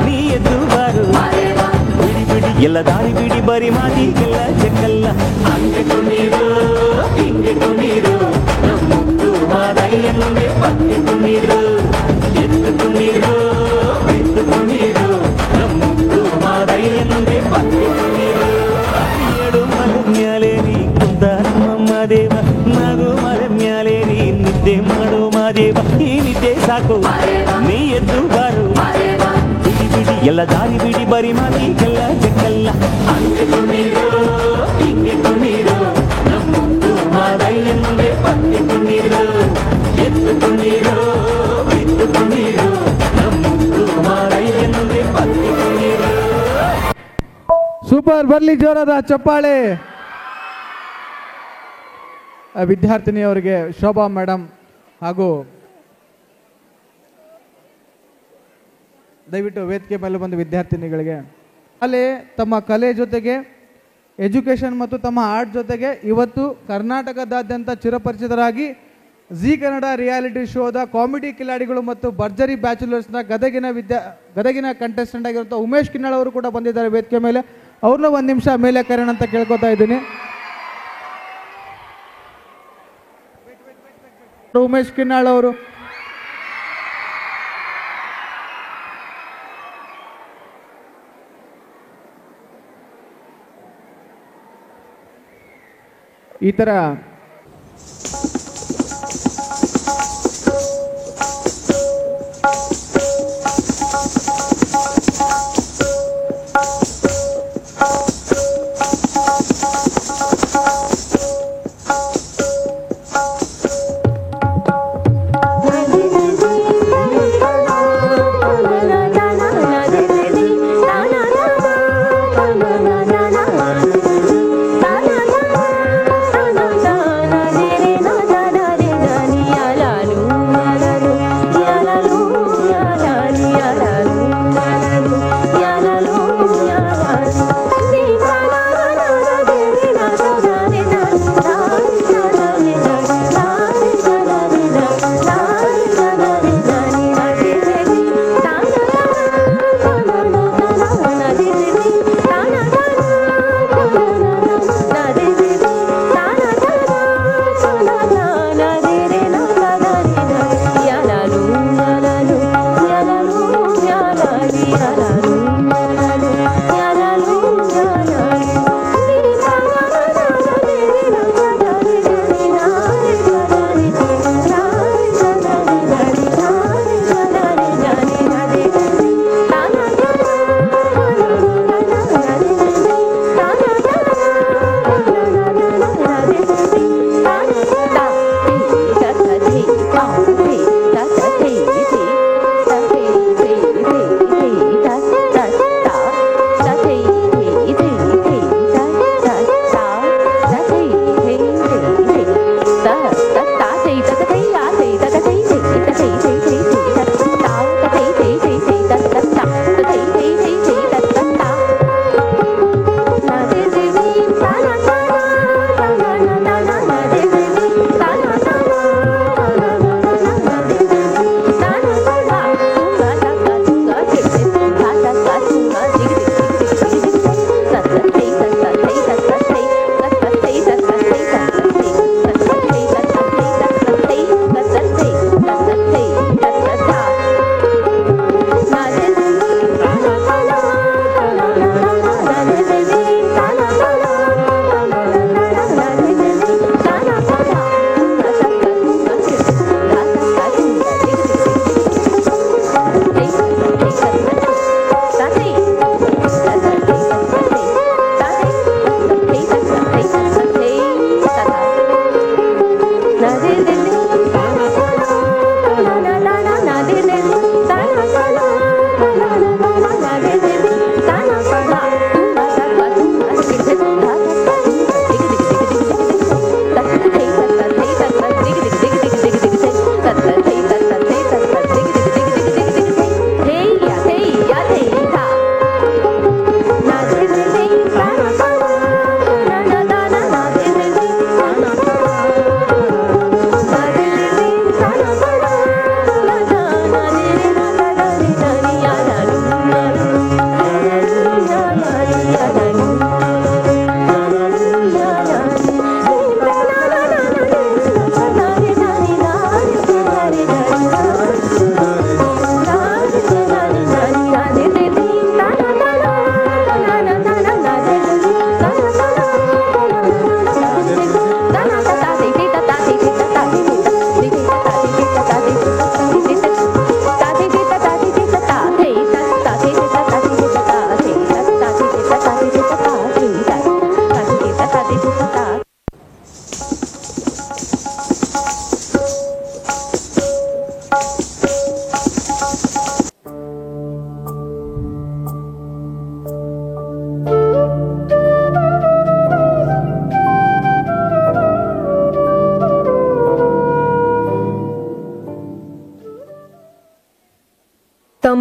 ನೀ ಎದ್ದು ಬಾರು ಬಿಡಿ ಬಿಡಿ ಎಲ್ಲ ದಾರಿ ಬಿಡಿ ಬರಿ ಮಾತಿಗೆಲ್ಲ ಚೆಕ್ಕಲ್ಲ ಹಂಗೆ ಕುಣೀರು ಹಿಂಗೆ ಕುಣೀರು ನಮ್ಮುಂದು ಮಾದಯ್ಯನಿಗೆ ಪತ್ತೆ ಕುಣೀರು ಎದ್ದು ಕುಣೀರು ಬಿದ್ದು ಕುಣೀರು ನಮ್ಮುಂದು ಮಾದಯ್ಯನಿಗೆ ಪತ್ತೆ ಕುಣೀರು ಏಳು ಮಲೆ ಮ್ಯಾಲೆ ನೀ ಕುಂತ ನಮ್ಮ ದೇವ ನಗು ಮಲೆ ಮ್ಯಾಲೆ ನೀ ನಿದ್ದೆ ಮಾಡೋ ಮಾದೇವ ಈ ನಿದ್ದೆ ಸಾಕು ನೀ ಎದ್ದು ಬಾರು ಬಿಡಿ ಬಿಡಿ ಎಲ್ಲ ದಾರಿ ಬಿಡಿ ಬರಿ ಮಾತಿಗೆಲ್ಲ ಚೆಕ್ಕಲ್ಲ ಹಂಗೆ ಕುಣೀರು ಹಿಂಗೆ ಕುಣೀರು ನಮ್ಮುಂದು ಮಾದಯ್ಯನಿಗೆ ಪತ್ತೆ ಕುಣೀರು ಎದ್ದು ಕುಣೀರು ಬಿದ್ದು ಕುಣೀರು ನಮ್ಮುಂದು ಮಾದಯ್ಯನಿಗೆ ಪತ್ತೆ ಕುಣೀರು. ಸೂಪರ್, ಬರ್ಲಿ ಜೋರಾದ ಚಪ್ಪಾಳೆ. ವಿದ್ಯಾರ್ಥಿನಿಯವರಿಗೆ ಶೋಭಾ ಮೇಡಮ್ ಹಾಗೂ ದಯವಿಟ್ಟು ವೇದಿಕೆ ಮೇಲೆ ಬಂದ ವಿದ್ಯಾರ್ಥಿನಿಗಳಿಗೆ ಅಲ್ಲಿ ತಮ್ಮ ಕಲೆ ಜೊತೆಗೆ ಎಜುಕೇಷನ್ ಮತ್ತು ತಮ್ಮ ಆರ್ಟ್ ಜೊತೆಗೆ ಇವತ್ತು ಕರ್ನಾಟಕದಾದ್ಯಂತ ಚಿರಪರಿಚಿತರಾಗಿ ಜಿ ಕನ್ನಡ ರಿಯಾಲಿಟಿ ಶೋದ ಕಾಮಿಡಿ ಕಿಲಾಡಿಗಳು ಮತ್ತು ಭರ್ಜರಿ ಬ್ಯಾಚುಲರ್ಸ್ನ ಗದಗಿನ ಕಂಟೆಸ್ಟೆಂಟ್ ಆಗಿರುವಂಥ ಉಮೇಶ್ ಕಿನ್ನಾಳ್ ಅವರು ಕೂಡ ಬಂದಿದ್ದಾರೆ ವೇದಿಕೆ ಮೇಲೆ. ಅವ್ರನ್ನ ಒಂದು ನಿಮಿಷ ಮೇಲೆ ಕರೆಣ ಅಂತ ಕೇಳ್ಕೊತಾ ಇದ್ದೀನಿ. ಉಮೇಶ್ ಕಿನ್ನಾಳ್ ಅವರು ಈ ಥರ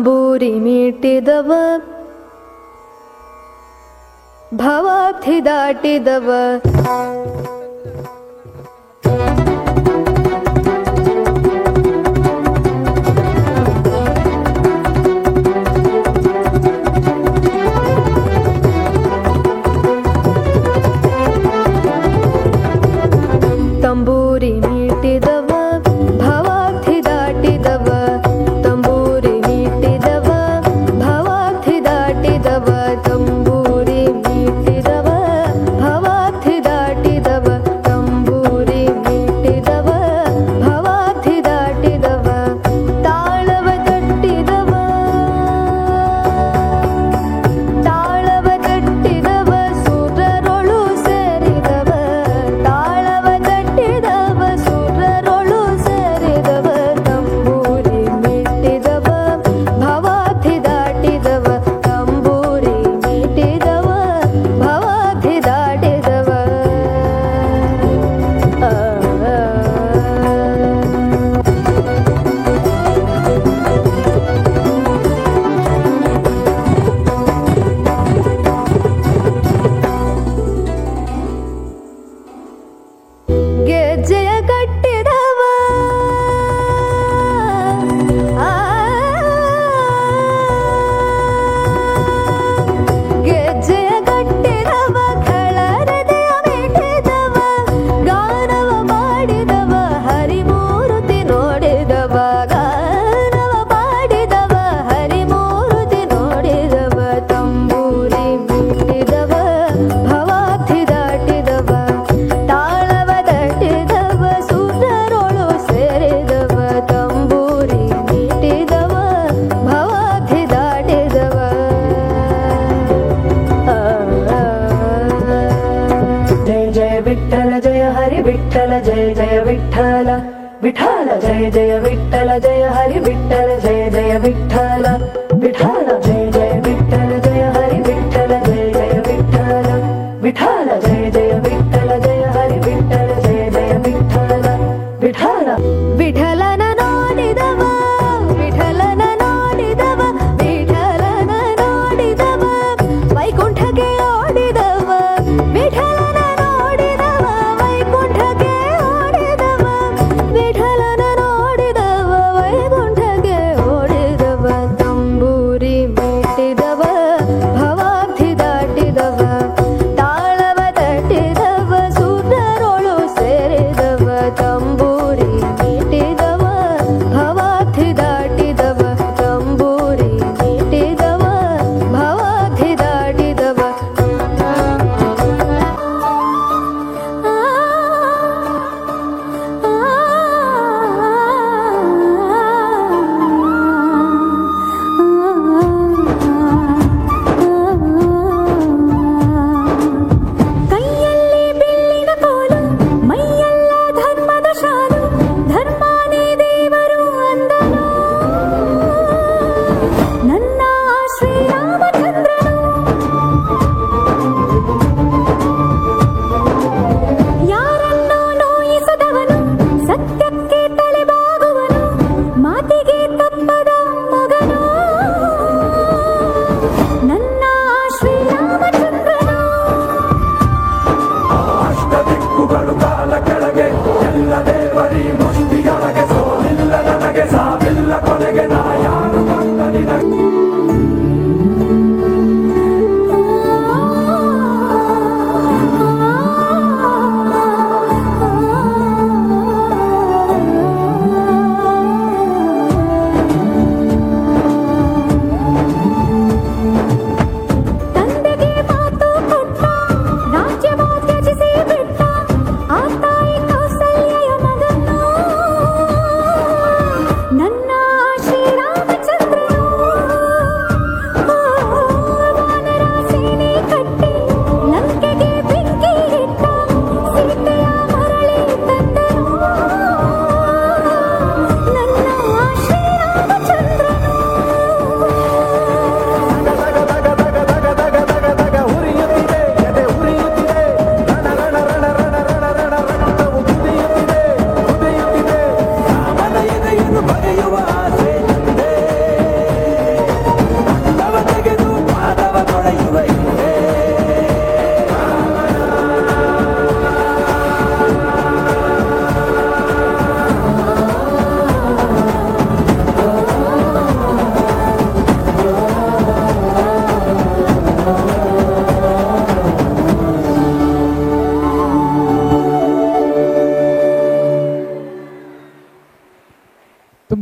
ತಂಬೂರಿ ಮೀಟಿದವ ಭವಾಬ್ಧಿ ದಾಟಿದವ ತಂಬೂರಿ ಮೀಟಿದವ ಭವಾಬ್ಧಿ ದಾಟಿದವ ತಂಬೂರಿ ಮೀಟಿದವ ಭವಾಬ್ಧಿ ದಾಟಿದವ ತಂಬೂರಿ ಮೀಟಿದವ ಭವಾಬ್ಧಿ ದಾಟಿದವ ತಂಬೂರಿ ಮೀಟಿದವ ಭವಾಬ್ಧಿ ದಾಟಿದವ ತಾಳವ ತಟ್ಟಿದವ ತಾಳವ ತಟ್ಟಿದವ ಸುರರೊಳು ಸೇರಿದವ ತಾಳವ ತಟ್ಟಿದವ ಸುರರೊಳು ಸೇರಿದವ ತಂಬೂರಿ ಮೀಟಿದವ ಭವಾಬ್ಧಿ ದಾಟಿದವ ತಂಬೂರಿ ಮೀಟಿದವ ಭವಾಬ್ಧಿ ದಾಟಿದವ ಗೆಜ್ಜೆಯ ಕಟ್ಟಿದವ ಗೆಜ್ಜೆಯ ಕಟ್ಟಿದವ ಖಳರದೆಯ ಮೆಟ್ಟಿದವ ಗಾನವ ಮಾಡಿದವ ಹರಿಮೂರುತಿ ನೋಡಿದವ ಗಾನವ ಮಾಡಿದವ ಹರಿಮೂರುತಿ ನೋಡಿದವ ತಂಬೂರಿ ಮೀಟಿದವ ಭವಾಬ್ಧಿ ದಾಟಿದವ ತಾಳವ ತಟ್ಟಿದವ ಸುರರೊಳು ಸೇರಿದವ ತಂಬೂರಿ ಮೀಟಿದವ ಭವಾಬ್ಧಿ ದಾಟಿದವ ಜಯ ಜಯ ವಿಠಲ ಜಯ ಹರಿ ವಿಠಲ ಜಯ ಜಯ ವಿಠಲ ವಿಠಲ ಜಯ ಜಯ ವಿಠಲ ಜಯ ಹರಿ ವಿಠಲ ಜಯ ಜಯ ವಿಠಲ ವಿಠಲ ಜಯ ಜಯ ವಿಠಲ ಜಯ ಹರಿ ವಿಠಲ ಜಯ ಜಯ ವಿಠಲ ವಿಠಲ ಜಯ ಜಯ ವಿಠಲ ಜಯ ಹರಿ ವಿಠಲ ಜಯ ಜಯ ವಿಠಲ ವಿಠಲ ವಿಠಲನ ನೋಡಿದವ ವಿಠಲನ ನೋಡಿದವ ವಿಠಲನ ನೋಡಿದವ ವೈಕುಂಠಕ್ಕೆ ಓಡಿದವ ವಿಠಲನ ನೋಡಿದವ ವೈಕುಂಠಕ್ಕೆ ಓಡಿದವ ವಿಠಲನ ನೋಡಿದವ ವೈಕುಂಠಕ್ಕೆ ಓಡಿದವ ತಂಬೂರಿ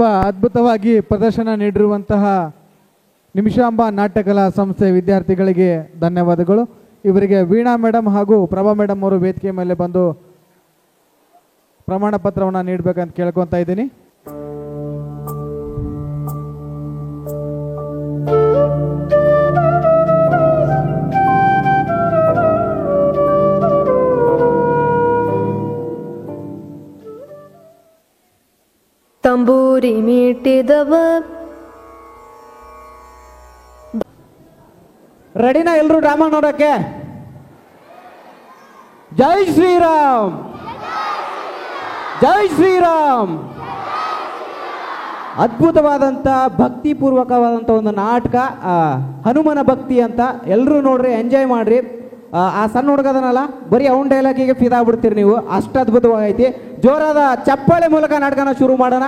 ತುಂಬ ಅದ್ಭುತವಾಗಿ ಪ್ರದರ್ಶನ ನೀಡಿರುವಂತಹ ನಿಮಿಷಾಂಬ ನಾಟ್ಯಕಲಾ ಸಂಸ್ಥೆ ವಿದ್ಯಾರ್ಥಿಗಳಿಗೆ ಧನ್ಯವಾದಗಳು. ಇವರಿಗೆ ವೀಣಾ ಮೇಡಮ್ ಹಾಗೂ ಪ್ರಭಾ ಮೇಡಮ್ ಅವರು ವೇದಿಕೆ ಮೇಲೆ ಬಂದು ಪ್ರಮಾಣ ಪತ್ರವನ್ನು ನೀಡಬೇಕಂತ ಕೇಳ್ಕೊತಾ ಇದ್ದೀನಿ. ತಂಬೂರಿ ಮೀಟಿದವ ರೆಡಿನ ಎಲ್ರು ಡ್ರಾಮಾ ನೋಡಕ್ಕೆ? ಜೈ ಶ್ರೀರಾಮ್, ಜೈ ಶ್ರೀರಾಮ್. ಅದ್ಭುತವಾದಂಥ ಭಕ್ತಿಪೂರ್ವಕವಾದಂಥ ಒಂದು ನಾಟಕ ಹನುಮನ ಭಕ್ತಿ ಅಂತ. ಎಲ್ಲರೂ ನೋಡ್ರಿ, ಎಂಜಾಯ್ ಮಾಡ್ರಿ. ಆ ಸಣ್ಣ ಹುಡುಗದನಲ್ಲ, ಬರೀ ಅವನ ಡೈಲಾಗಿಗೆ ಫಿದಾ ಆಗ್ಬಿಡ್ತೀರಿ ನೀವು, ಅಷ್ಟು ಅದ್ಭುತವಾಗೈತಿ. ಜೋರಾದ ಚಪ್ಪಾಳೆ ಮೂಲಕ ನಾಟಕನ ಶುರು ಮಾಡೋಣ.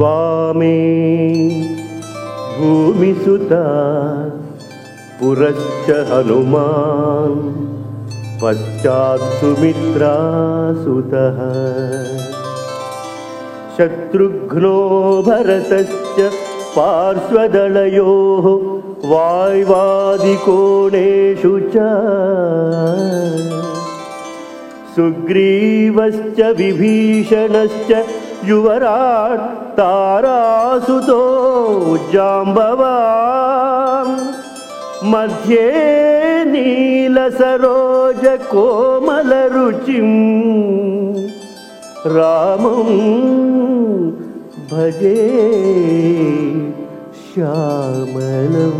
ವಾಮೇ ಭೂಮಿಸುತ ಪುರಶ್ಚ ಹನುಮಾನ್ ಪಶ್ಚಾತ್ ಸುಮಿತ್ರಾಸುತಃ ಶತ್ರುಘ್ನೋ ಭರತಶ್ಚ ಪಾರ್ಶ್ವದಳಯೋಃ ವಾಯ್ವಾದಿಕೋಣೇಷು ಚ ಸುಗ್ರೀವಶ್ಚ ವಿಭೀಷಣಶ್ಚ ಯುವರಾಟ್ ತಾರಾಸುತೋ ಜಾಂಬವಾನ್ ಮಧ್ಯೆ ನೀಲಸರೋಜ ಕೋಮಲರುಚಿಂ ರಾಮಂ ಭಜೆ ಶ್ಯಾಮಲಂ.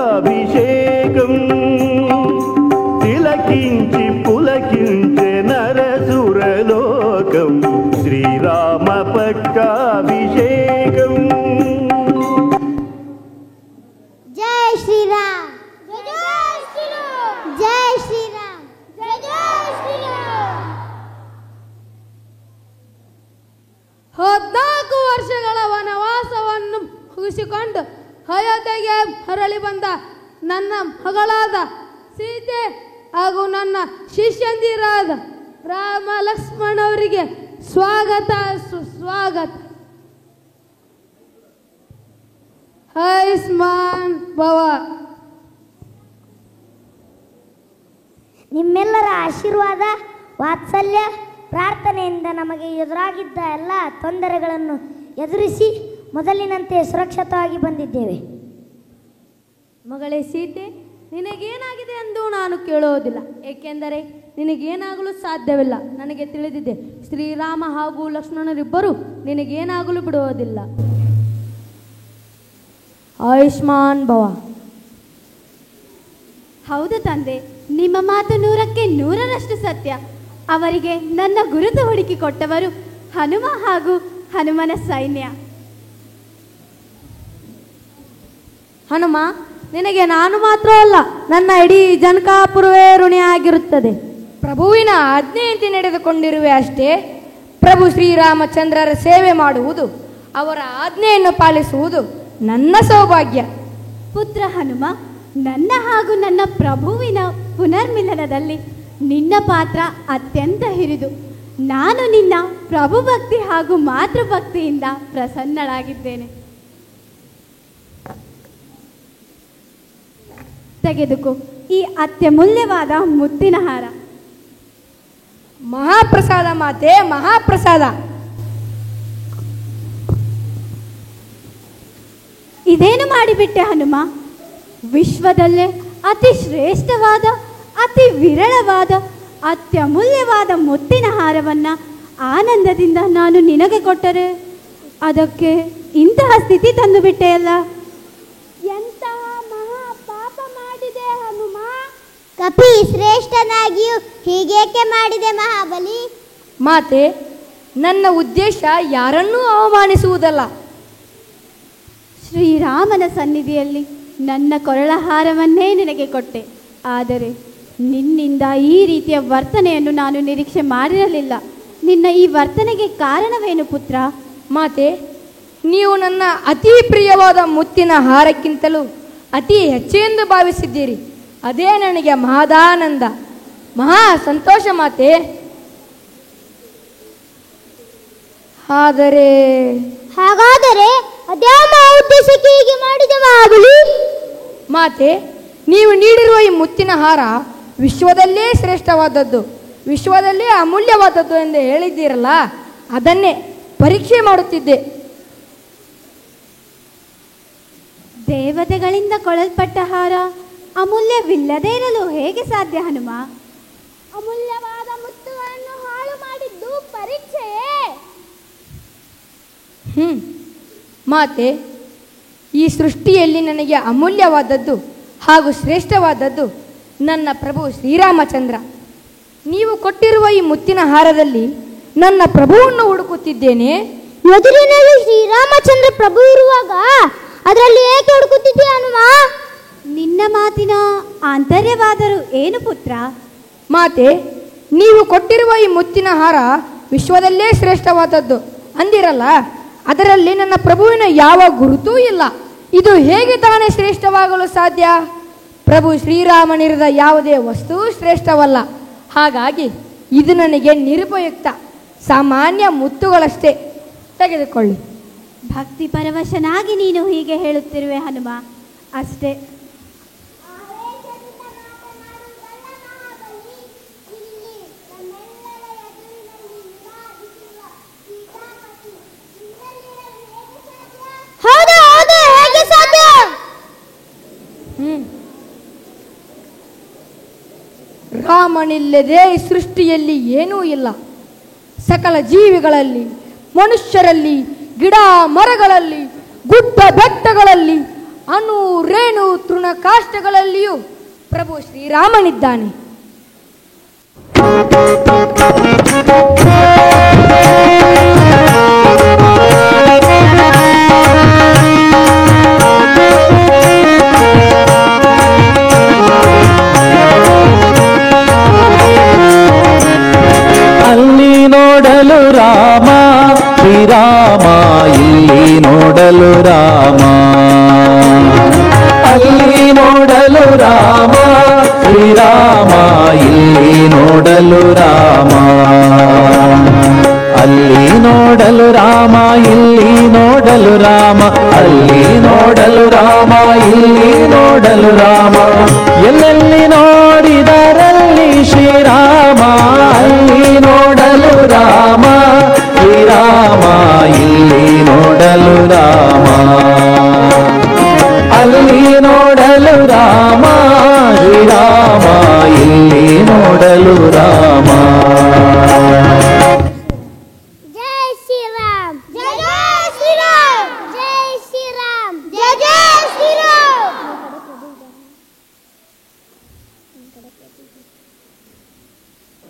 శ్రీరామపట్టాభిషేకం తిలకించి పులకించే నరసురలోకం శ్రీరామపట్టాభిషేకం. జై శ్రీరామ్, జై శ్రీరామ్, జై శ్రీరామ్, జై శ్రీరామ్. 14 ವರ್ಷಗಳ ವನವಾಸವನ್ನು ಮುಗಿಸಿಕೊಂಡು ಅಯೋಧ್ಯೆಗೆ ಹೊರಳಿ ಬಂದ ನನ್ನ ಮಗಳಾದ ಸೀತೆ ಹಾಗೂ ನನ್ನ ಶಿಷ್ಯಂದಿರಾದ ರಾಮ ಲಕ್ಷ್ಮಣವರಿಗೆ ಸ್ವಾಗತ ಸುಸ್ವಾಗತ. ಆಯುಷ್ಮಾನ್ ಭವ. ನಿಮ್ಮೆಲ್ಲರ ಆಶೀರ್ವಾದ, ವಾತ್ಸಲ್ಯ, ಪ್ರಾರ್ಥನೆಯಿಂದ ನಮಗೆ ಎದುರಾಗಿದ್ದ ಎಲ್ಲ ತೊಂದರೆಗಳನ್ನು ಎದುರಿಸಿ ಮೊದಲಿನಂತೆ ಸುರಕ್ಷಿತವಾಗಿ ಬಂದಿದ್ದೇವೆ. ಮಗಳೇ ಸೀತೆ, ನಿನಗೇನಾಗಿದೆ ಎಂದು ನಾನು ಕೇಳೋದಿಲ್ಲ, ಏಕೆಂದರೆ ನಿನಗೇನಾಗಲು ಸಾಧ್ಯವಿಲ್ಲ. ನನಗೆ ತಿಳಿದಿದೆ, ಶ್ರೀರಾಮ ಹಾಗೂ ಲಕ್ಷ್ಮಣರಿಬ್ಬರು ನಿನಗೇನಾಗಲು ಬಿಡುವುದಿಲ್ಲ. ಆಯುಷ್ಮಾನ್ ಭವ. ಹೌದು ತಂದೆ, ನಿಮ್ಮ ಮಾತು 100ಕ್ಕೆ 100ರಷ್ಟು ಸತ್ಯ. ಅವರಿಗೆ ನನ್ನ ಗುರುತು ಹುಡುಕಿ ಕೊಟ್ಟವರು ಹನುಮ ಹಾಗೂ ಹನುಮನ ಸೈನ್ಯ. ಹನುಮ, ನಿನಗೆ ನಾನು ಮಾತ್ರ ಅಲ್ಲ, ನನ್ನ ಇಡೀ ಜನಕಾಪುರವೇ ಋಣಿಯಾಗಿರುತ್ತದೆ. ಪ್ರಭುವಿನ ಆಜ್ಞೆಯಂತೆ ನಡೆದುಕೊಂಡಿರುವೆ ಅಷ್ಟೇ. ಪ್ರಭು ಶ್ರೀರಾಮಚಂದ್ರರ ಸೇವೆ ಮಾಡುವುದು, ಅವರ ಆಜ್ಞೆಯನ್ನು ಪಾಲಿಸುವುದು ನನ್ನ ಸೌಭಾಗ್ಯ. ಪುತ್ರ ಹನುಮ, ನನ್ನ ಹಾಗೂ ನನ್ನ ಪ್ರಭುವಿನ ಪುನರ್ಮಿಲನದಲ್ಲಿ ನಿನ್ನ ಪಾತ್ರ ಅತ್ಯಂತ ಹಿರಿದು. ನಾನು ನಿನ್ನ ಪ್ರಭುಭಕ್ತಿ ಹಾಗೂ ಮಾತೃಭಕ್ತಿಯಿಂದ ಪ್ರಸನ್ನಳಾಗಿದ್ದೇನೆ. ತೆಗೆದುಕೋ ಈ ಅತ್ಯಮೂಲ್ಯವಾದ ಮುತ್ತಿನ ಹಾರ. ಮಹಾಪ್ರಸಾದ ಮಾತೆ, ಮಹಾಪ್ರಸಾದ. ಇದೇನು ಮಾಡಿಬಿಟ್ಟೆ ಹನುಮ? ವಿಶ್ವದಲ್ಲೇ ಅತಿ ಶ್ರೇಷ್ಠವಾದ, ಅತಿ ವಿರಳವಾದ, ಅತ್ಯಮೂಲ್ಯವಾದ ಮುತ್ತಿನ ಹಾರವನ್ನು ಆನಂದದಿಂದ ನಾನು ನಿನಗೆ ಕೊಟ್ಟರೆ ಅದಕ್ಕೆ ಇಂತಹ ಸ್ಥಿತಿ ತಂದು ಬಿಟ್ಟೆಯಲ್ಲ. ಎಂತಹ ಮಹಾ ಪಾಪ ಮಾಡಿದೆ ಹನುಮ. ಕಪಿ ಶ್ರೇಷ್ಠನಾಗಿಯೂ ಹೀಗೇಕೆ ಮಾಡಿದೆ ಮಹಾಬಲಿ? ಮಾತೆ, ನನ್ನ ಉದ್ದೇಶ ಯಾರನ್ನೂ ಅವಮಾನಿಸುವುದಲ್ಲ. ಶ್ರೀರಾಮನ ಸನ್ನಿಧಿಯಲ್ಲಿ ನನ್ನ ಕೊರಳಹಾರವನ್ನೇ ನಿನಗೆ ಕೊಟ್ಟೆ. ಆದರೆ ನಿನ್ನಿಂದ ಈ ರೀತಿಯ ವರ್ತನೆಯನ್ನು ನಾನು ನಿರೀಕ್ಷೆ ಮಾಡಿರಲಿಲ್ಲ. ನಿನ್ನ ಈ ವರ್ತನೆಗೆ ಕಾರಣವೇನು ಪುತ್ರ? ಮಾತೆ, ನೀವು ನನ್ನ ಅತಿ ಪ್ರಿಯವಾದ ಮುತ್ತಿನ ಹಾರಕ್ಕಿಂತಲೂ ಅತಿ ಹೆಚ್ಚೆಂದು ಭಾವಿಸಿದ್ದೀರಿ. ಅದೇ ನನಗೆ ಮಹದಾನಂದ, ಮಹಾ ಸಂತೋಷ ಮಾತೆ. ಹಾಗಾದರೆ ಅದ್ಯಾವ ಉದ್ದೇಶಕ್ಕೆ ಹೀಗೆ ಮಾಡಿದೆ ಮಹಾಬಲಿ? ಮಾತೆ, ನೀವು ನೀಡಿರುವ ಈ ಮುತ್ತಿನ ಹಾರ ವಿಶ್ವದಲ್ಲೇ ಶ್ರೇಷ್ಠವಾದದ್ದು, ವಿಶ್ವದಲ್ಲೇ ಅಮೂಲ್ಯವಾದದ್ದು ಎಂದು ಹೇಳಿದ್ದೀರಲ್ಲ, ಅದನ್ನೇ ಪರೀಕ್ಷೆ ಮಾಡುತ್ತಿದ್ದೆ. ದೇವತೆಗಳಿಂದ ಕೊಳಲ್ಪಟ್ಟ ಹಾರ ಅಮೂಲ್ಯವಿಲ್ಲದೇ ಇರಲು ಹೇಗೆ ಸಾಧ್ಯ ಹನುಮ? ಅಮೂಲ್ಯವಾದ ಮುತ್ತುಗಳನ್ನು ಹಾಳು ಮಾಡಿದ್ದು ಪರೀಕ್ಷೆಯೇ? ಮಾತೆ, ಈ ಸೃಷ್ಟಿಯಲ್ಲಿ ನನಗೆ ಅಮೂಲ್ಯವಾದದ್ದು ಹಾಗೂ ಶ್ರೇಷ್ಠವಾದದ್ದು ನನ್ನ ಪ್ರಭು ಶ್ರೀರಾಮಚಂದ್ರ. ನೀವು ಕೊಟ್ಟಿರುವ ಈ ಮುತ್ತಿನ ಹಾರದಲ್ಲಿ ನನ್ನ ಪ್ರಭುವನ್ನು ಹುಡುಕುತ್ತಿದ್ದೇನೆ. ಎದುರಿನಲ್ಲಿ ಶ್ರೀರಾಮಚಂದ್ರ ಪ್ರಭು ಇರುವಾಗ ಅದರಲ್ಲಿ ಏಕೆ ಹುಡುಕುತ್ತಿದ್ದೆ ಹನುಮ? ನಿನ್ನ ಮಾತಿನ ಆಂತರ್ಯವಾದರೂ ಏನು ಪುತ್ರ? ಮಾತೆ, ನೀವು ಕೊಟ್ಟಿರುವ ಈ ಮುತ್ತಿನ ಹಾರ ವಿಶ್ವದಲ್ಲೇ ಶ್ರೇಷ್ಠವಾದದ್ದು ಅಂದಿರಲ್ಲ, ಅದರಲ್ಲಿ ನನ್ನ ಪ್ರಭುವಿನ ಯಾವ ಗುರುತೂ ಇಲ್ಲ. ಇದು ಹೇಗೆ ತಾನೇ ಶ್ರೇಷ್ಠವಾಗಲು ಸಾಧ್ಯ? ಪ್ರಭು ಶ್ರೀರಾಮನಿರದ ಯಾವುದೇ ವಸ್ತುವು ಶ್ರೇಷ್ಠವಲ್ಲ. ಹಾಗಾಗಿ ಇದು ನನಗೆ ನಿರುಪಯುಕ್ತ, ಸಾಮಾನ್ಯ ಮುತ್ತುಗಳಷ್ಟೇ. ತೆಗೆದುಕೊಳ್ಳಿ. ಭಕ್ತಿ ಪರವಶನಾಗಿ ನೀನು ಹೀಗೆ ಹೇಳುತ್ತಿರುವೆ ಹನುಮ, ಅಷ್ಟೇ. ಹೇಗೆ ಸಾಧ್ಯ? ರಾಮನಿಲ್ಲದೆ ಈ ಸೃಷ್ಟಿಯಲ್ಲಿ ಏನೂ ಇಲ್ಲ. ಸಕಲ ಜೀವಿಗಳಲ್ಲಿ, ಮನುಷ್ಯರಲ್ಲಿ, ಗಿಡ ಮರಗಳಲ್ಲಿ, ಗುಡ್ಡ ಬೆಟ್ಟಗಳಲ್ಲಿ, ಅಣು ರೇಣು ತೃಣಕಾಷ್ಟಗಳಲ್ಲಿಯೂ ಪ್ರಭು ಶ್ರೀರಾಮನಿದ್ದಾನೆ. ಅಲ್ಲಿ ನೋಡಲು ರಾಮ ಶ್ರೀರಾಮ, ಇಲ್ಲಿ ನೋಡಲು ರಾಮ. ಅಲ್ಲಿ ನೋಡಲು ರಾಮ ಶ್ರೀರಾಮ, ಇಲ್ಲಿ ನೋಡಲು ರಾಮ. ಅಲ್ಲಿ ನೋಡಲು ರಾಮ, ಇಲ್ಲಿ ನೋಡಲು ರಾಮ. ಅಲ್ಲಿ ನೋಡಲು ರಾಮ, ಇಲ್ಲಿ ನೋಡಲು ರಾಮ. ಎಲ್ಲೆಲ್ಲಿ ನೋಡಿದರಲ್ಲಿ ಶ್ರೀರಾಮ. ಅಲ್ಲಿ ನೋಡಲು ರಾಮ ಶ್ರೀರಾಮ, ಇಲ್ಲಿ ನೋಡಲು ರಾಮ. ಅಲ್ಲಿ ನೋಡಲು ರಾಮ ಶ್ರೀರಾಮ, ಇಲ್ಲಿ ನೋಡಲು ರಾಮ. ಜೈ ಶ್ರೀರಾಮ್, ಜೈ ಜೈ ಶ್ರೀರಾಮ್, ಜೈ ಶ್ರೀರಾಮ್, ಜೈ ಜೈ ಶ್ರೀರಾಮ್.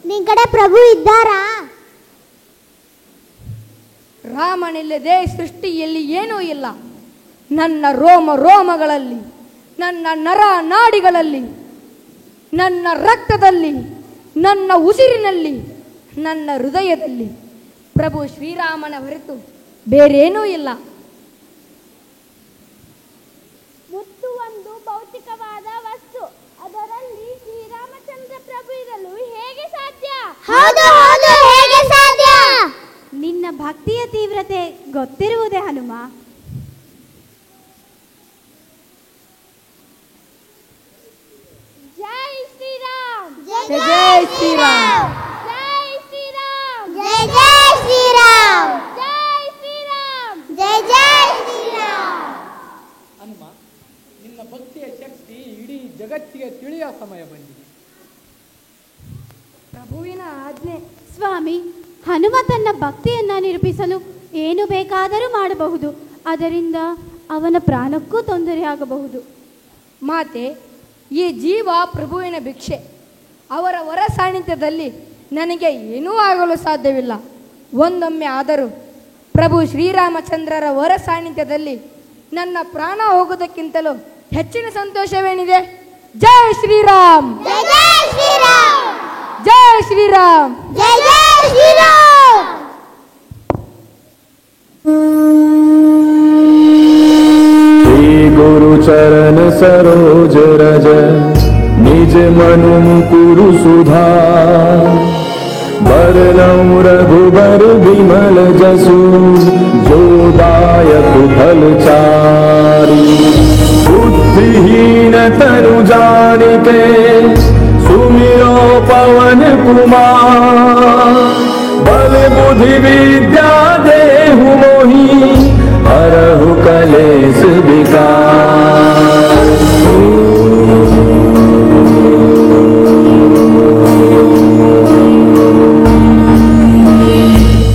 ನಿನ್ ಕಡೆ ಪ್ರಭು ಇದ್ದಾರಾ? ರಾಮನಿಲ್ಲದೆ ಸೃಷ್ಟಿಯಲ್ಲಿ ಏನೂ ಇಲ್ಲ. ನನ್ನ ರೋಮ ರೋಮಗಳಲ್ಲಿ, ನನ್ನ ನರ ನಾಡಿಗಳಲ್ಲಿ, ನನ್ನ ರಕ್ತದಲ್ಲಿ, ನನ್ನ ಉಸಿರಿನಲ್ಲಿ, ನನ್ನ ಹೃದಯದಲ್ಲಿ ಪ್ರಭು ಶ್ರೀರಾಮನ ಹೊರತು ಬೇರೇನೂ ಇಲ್ಲ. ಮುತ್ತು ಒಂದು ಭೌತಿಕವಾದ ವಸ್ತು, ಅದರಲ್ಲಿ ಶ್ರೀರಾಮಚಂದ್ರ ಪ್ರಭು ಇರಲು ಹೇಗೆ ಸಾಧ್ಯ? ಹೌದು ಹೌದು, ಹೇಗೆ ಸಾಧ್ಯ? ನಿನ್ನ ಭಕ್ತಿಯ ತೀವ್ರತೆ ಗೊತ್ತಿರುವುದೇ ಹನುಮ. ಜೈ ಶ್ರೀರಾಮ್, ಜೈ ಜೈ ಶ್ರೀರಾಮ್, ಜೈ ಶ್ರೀರಾಮ್, ಜೈ ಜೈ ಶ್ರೀರಾಮ್, ಜೈ ಶ್ರೀರಾಮ್, ಜೈ ಜೈ ಶ್ರೀರಾಮ್. ಹನುಮ, ನಿನ್ನ ಭಕ್ತಿಯ ಶಕ್ತಿ ಇಡೀ ಜಗತ್ತಿಗೆ ತಿಳಿಯುವ ಸಮಯ ಬಂದಿದೆ. ಪ್ರಭುವಿನ ಆಜ್ಞೆ. ಸ್ವಾಮಿ, ಹನುಮ ತನ್ನ ಭಕ್ತಿಯನ್ನ ನಿರೂಪಿಸಲು ಏನು ಬೇಕಾದರೂ ಮಾಡಬಹುದು. ಅದರಿಂದ ಅವನ ಪ್ರಾಣಕ್ಕೂ ತೊಂದರೆಯಾಗಬಹುದು. ಮಾತೆ, ಈ ಜೀವ ಪ್ರಭುವಿನ ಭಿಕ್ಷೆ. ಅವರ ವರ ಸಾನ್ನಿಧ್ಯದಲ್ಲಿ ನನಗೆ ಏನೂ ಆಗಲು ಸಾಧ್ಯವಿಲ್ಲ. ಒಂದೊಮ್ಮೆ ಆದರೂ ಪ್ರಭು ಶ್ರೀರಾಮಚಂದ್ರರ ವರ ಸಾನ್ನಿಧ್ಯದಲ್ಲಿ ನನ್ನ ಪ್ರಾಣ ಹೋಗುವುದಕ್ಕಿಂತಲೂ ಹೆಚ್ಚಿನ ಸಂತೋಷವೇನಿದೆ? ಜೈ ಶ್ರೀರಾಮ್, ಜೈ ಶ್ರೀರಾಮ್, ಜೈ ಶ್ರೀರಾಮ್, ಜೈ ಶ್ರೀರಾಮ್. श्री गुरु चरण सरोज रज निज मनु मुकुरु सुधार बरनउँ रघुबर विमल जसु जो दायक फल चारि बुद्धिहीन तनु जानिके सुमिरो पवन कुमार बल बुद्धि विद्या देहु मोहि हरहु कलेश विकार।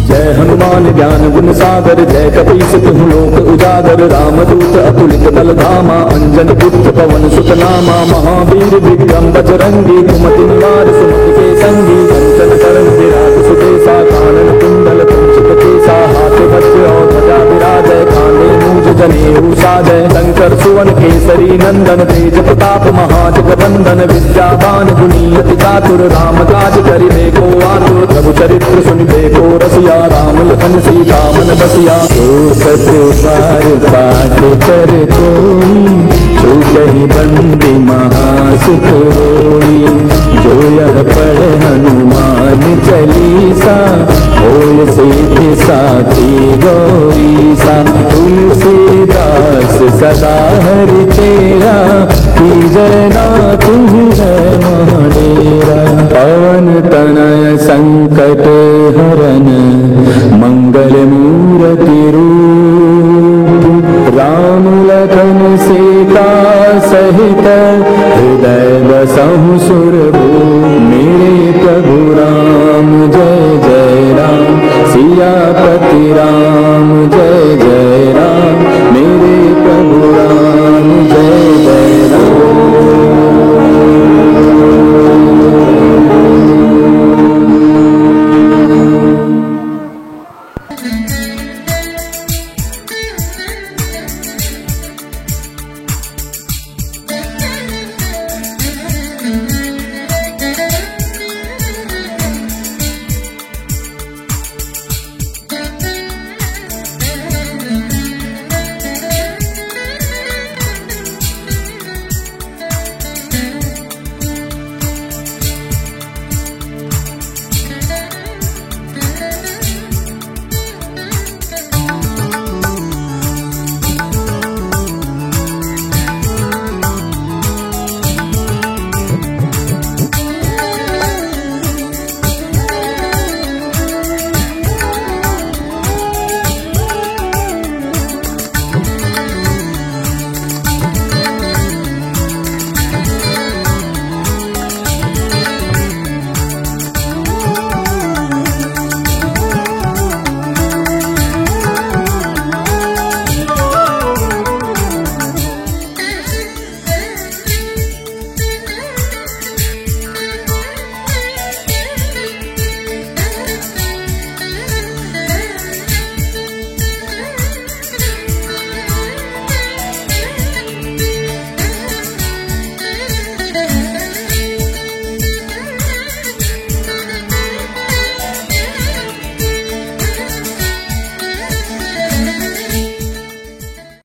जय हनुमान ज्ञान गुण सागर जय कपीस तिहु लोक उजागर रामदूत अतुलित बल धामा अंजन पुत्र पवन सुत नामा महावीर विक्रम बजरंगी कुमति निवार सुमति के संगी कंचन करण विराट सुदेशा कानन कुंडल कुंचित केसा हाथ वज्र और ध्वजा विराजय कांधे मूज जनेऊ साजय शंकर सुवन केसरी नंदन तेज प्रताप महाजगवंदन विद्यावान गुणी अति चातुर राम काज करिबे को आतुर प्रभु चरित्र सुनिबे को रसिया राम लखन सीता मन बसिया। तो सतबार पाठ कर कोई छूटहि बंदी महासुख होई जो यह पढ़ हनुमान चालीसा होय सिद्धि साखी गौरीसा। तुलसीदास सदा हरि तेरा कीजय नाथ महाडेरा पवन तनय संकट हरन मंगल मूर्ति रूप राम लखन सीता सहित हृदय बसहु सुरभूप मेरे प्रभु राम जय जय राम सियापति राम